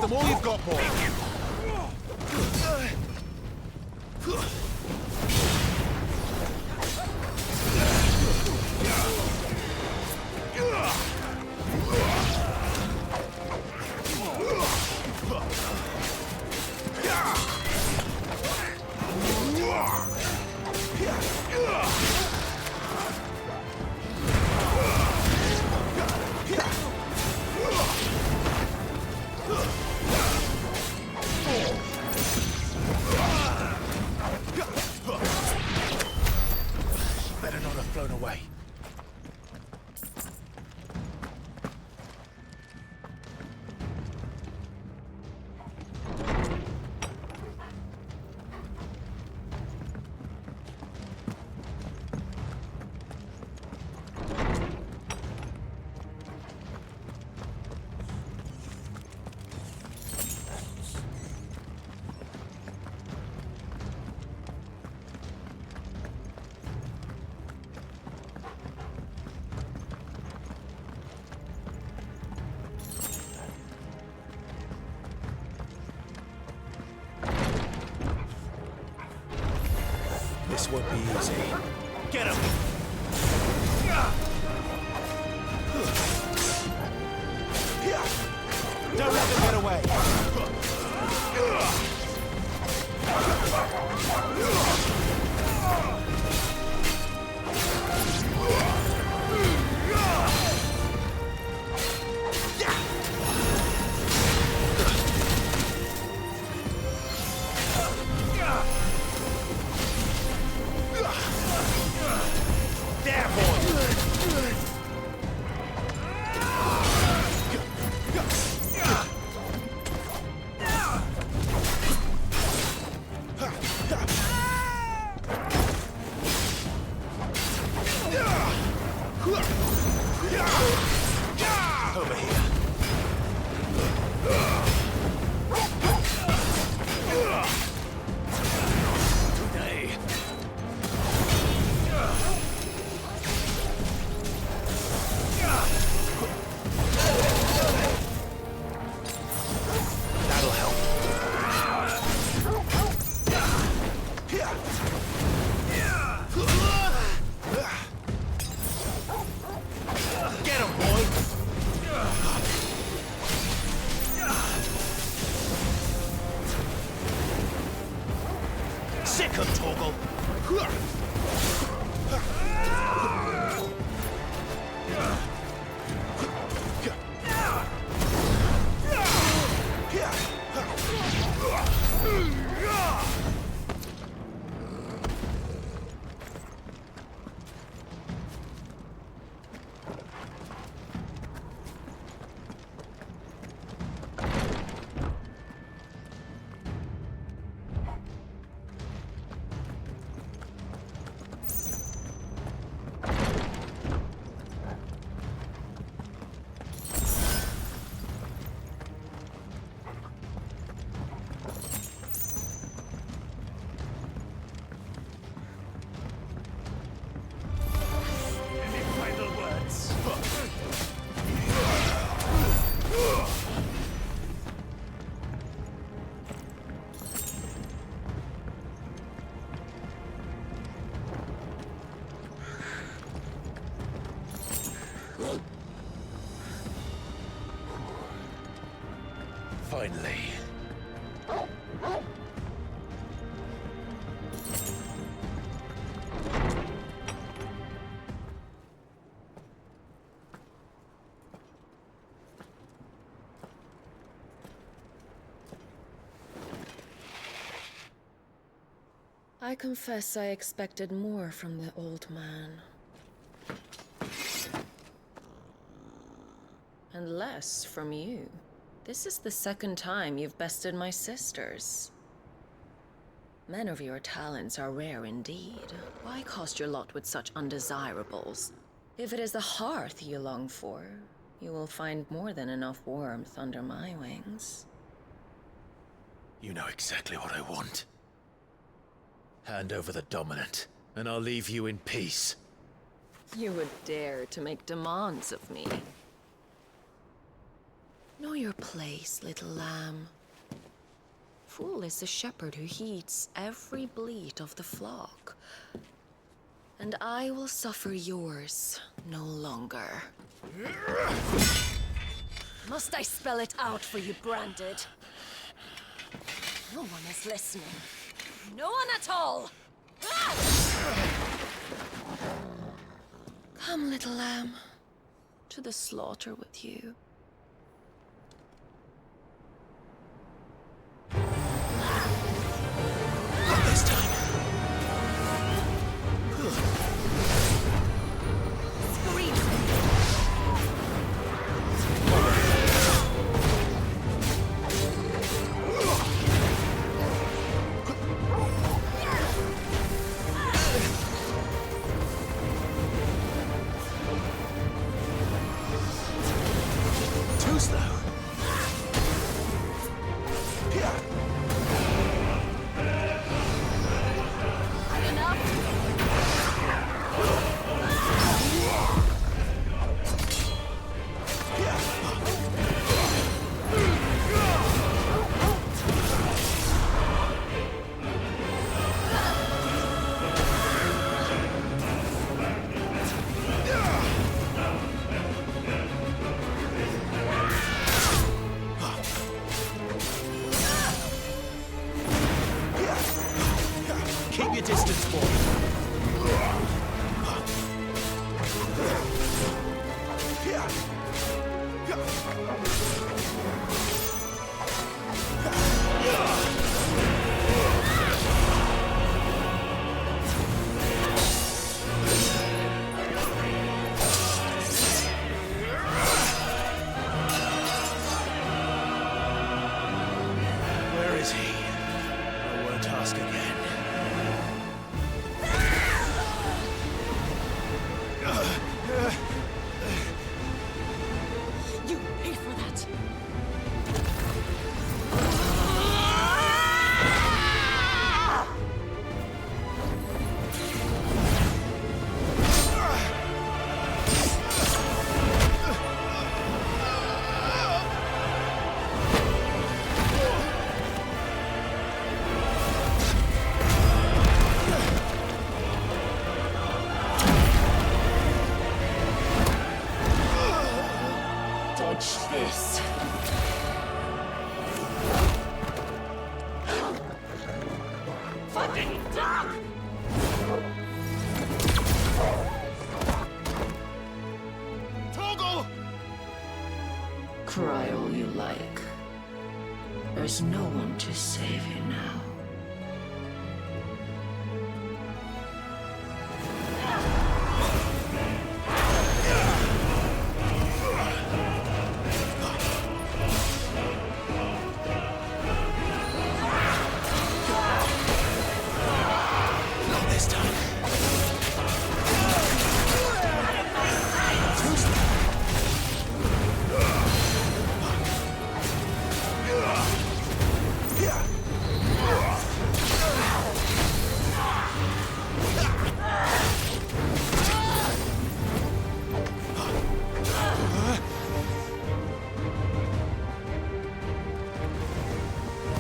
them all you've got, boy. Better not have flown away. This won't be easy. Get him! Don't let them get away! Over here. Today. That'll help. Get him, boy! Sick of Torgal! Finally. I confess I expected more from the old man. And less from you. This is the second time you've bested my sisters. Men of your talents are rare indeed. Why cast your lot with such undesirables? If it is the hearth you long for, you will find more than enough warmth under my wings. You know exactly what I want. Hand over the dominant, and I'll leave you in peace. You would dare to make demands of me. No, your place, little lamb. Fool is the shepherd who heeds every bleat of the flock. And I will suffer yours no longer. Must I spell it out for you, Branded? No one is listening. No one at all! Come, little lamb, to the slaughter with you. Not this time. Scream! Too slow. Keep your distance, boy. Where is he? I won't ask again. You pay for that! Dodge this! Fucking dog! Toggle! Cry all you like. There's no one to save you now. Not this time.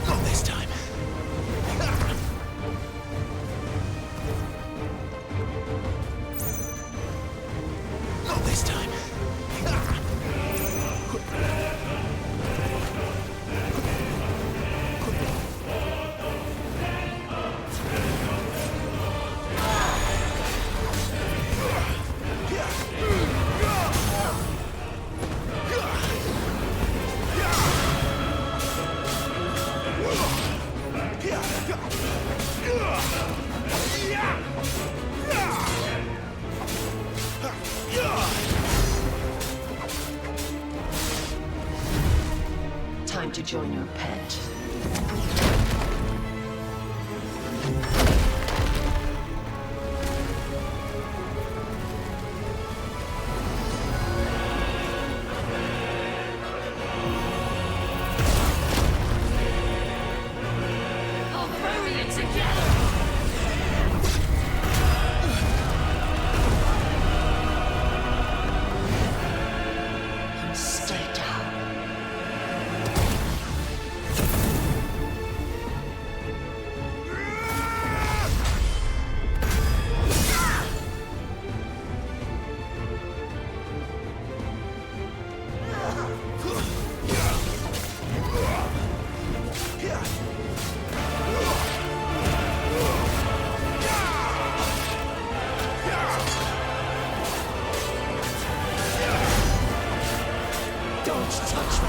Not this time. Not this time. Time to join your pet. I'll bury it together! Stay down. Don't touch me!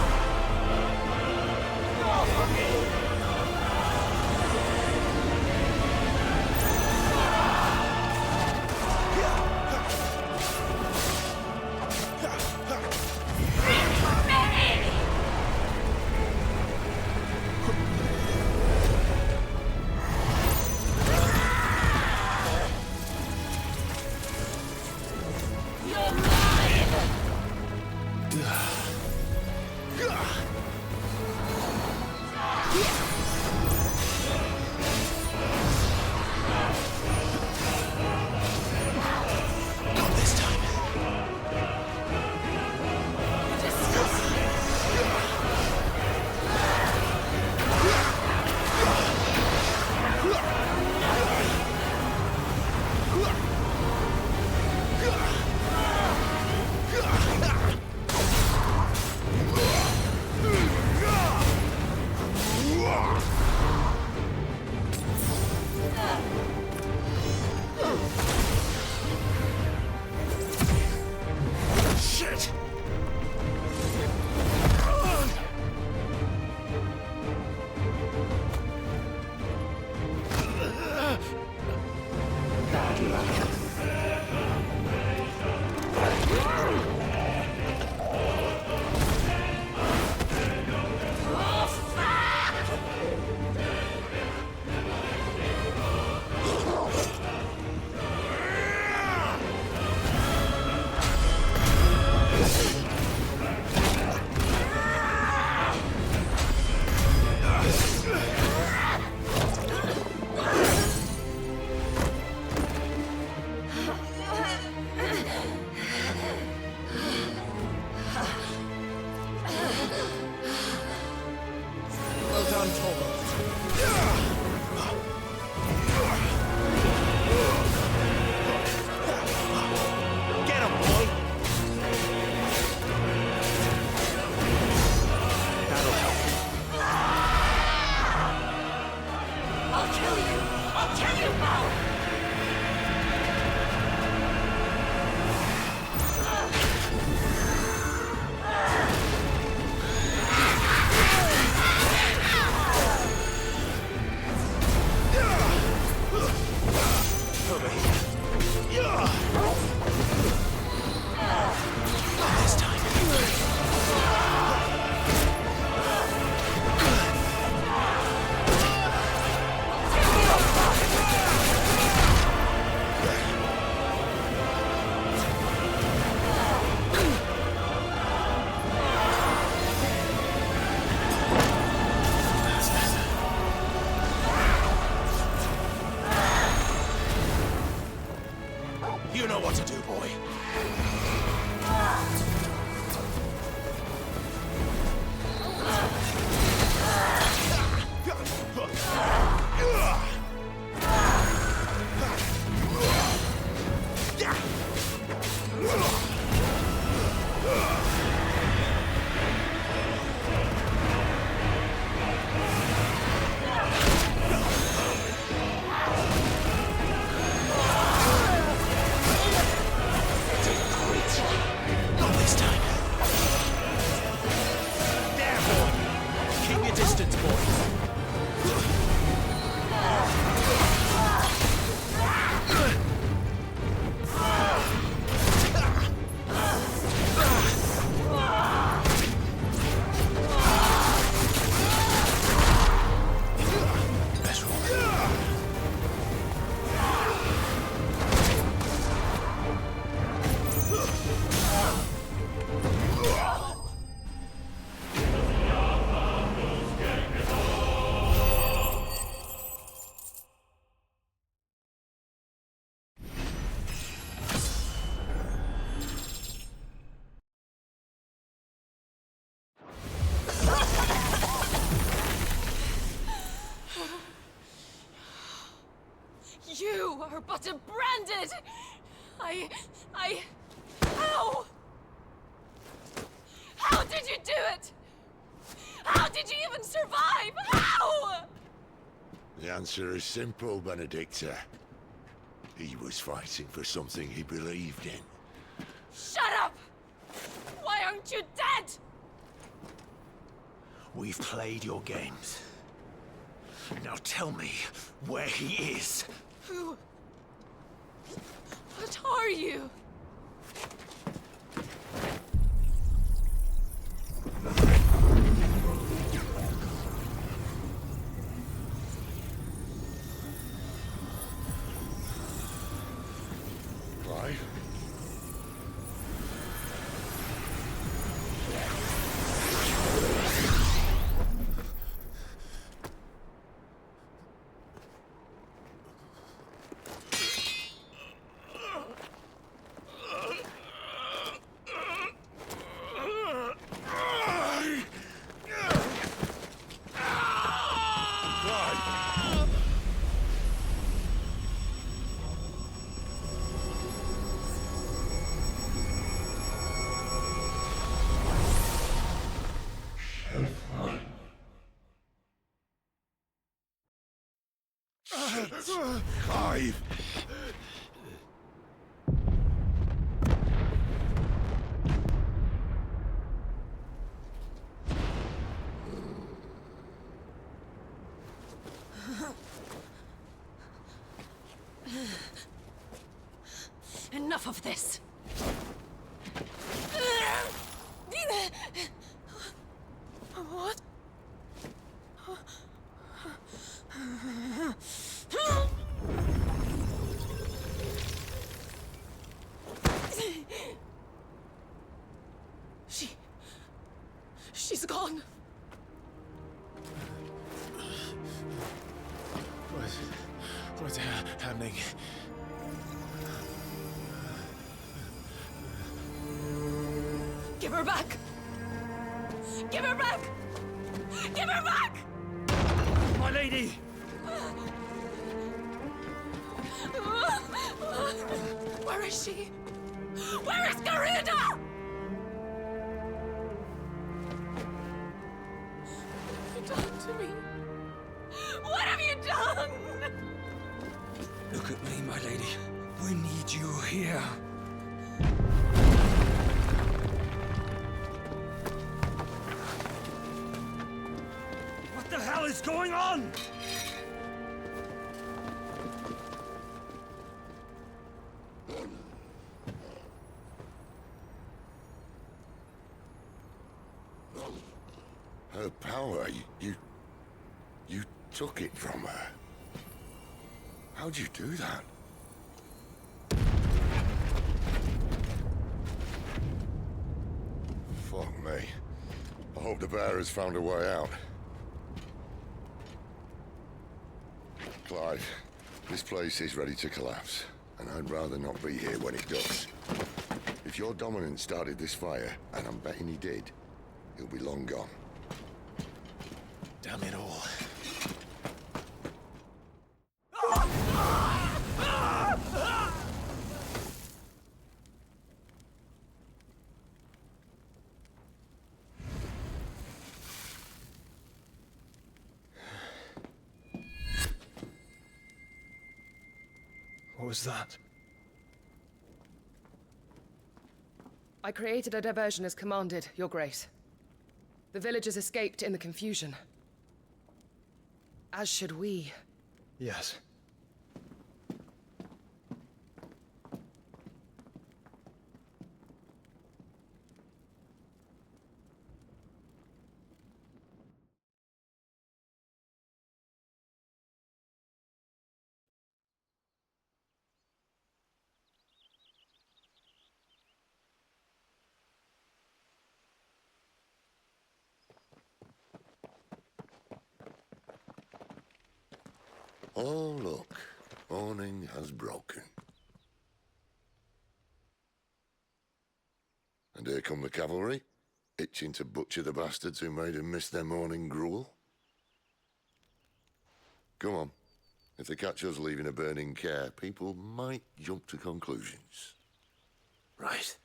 You know what to do, boy. You are but a branded! How? How did you do it? How did you even survive? How? The answer is simple, Benedicta. He was fighting for something he believed in. Shut up! Why aren't you dead? We've played your games. Now tell me where he is. Who? What are you? Clive? Clive! Enough of this. What? She's gone. What's happening? Give her back! Give her back! Give her back! My lady! Where is she? Where is Garuda? What have you done to me? What have you done? Look at me, my lady. We need you here. What the hell is going on? Her power, you took it from her. How'd you do that? Fuck me. I hope the bearers found a way out. Clive, this place is ready to collapse, and I'd rather not be here when it does. If your dominant started this fire, and I'm betting he did, he'll be long gone. Damn it all. What was that? I created a diversion as commanded, Your Grace. The villagers escaped in the confusion. As should we. Yes. Oh, look. Awning has broken. And here come the cavalry, itching to butcher the bastards who made them miss their morning gruel. Come on. If they catch us leaving a burning care, people might jump to conclusions. Right.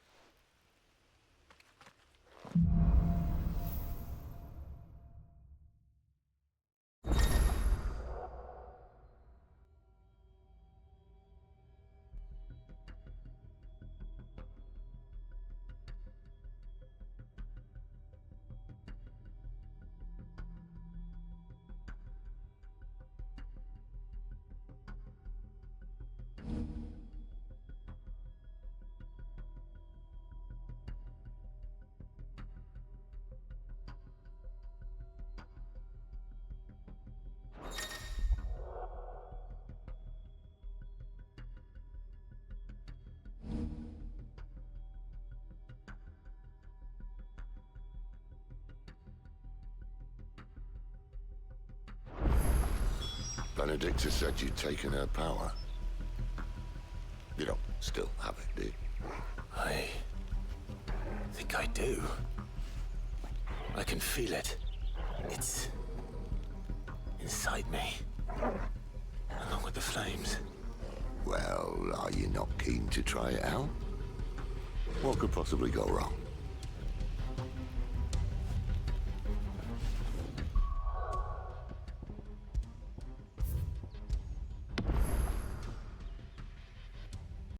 Benedicta said you'd taken her power. You don't still have it, do you? I think I do. I can feel it. It's inside me, along with the flames. Well, are you not keen to try it out? What could possibly go wrong?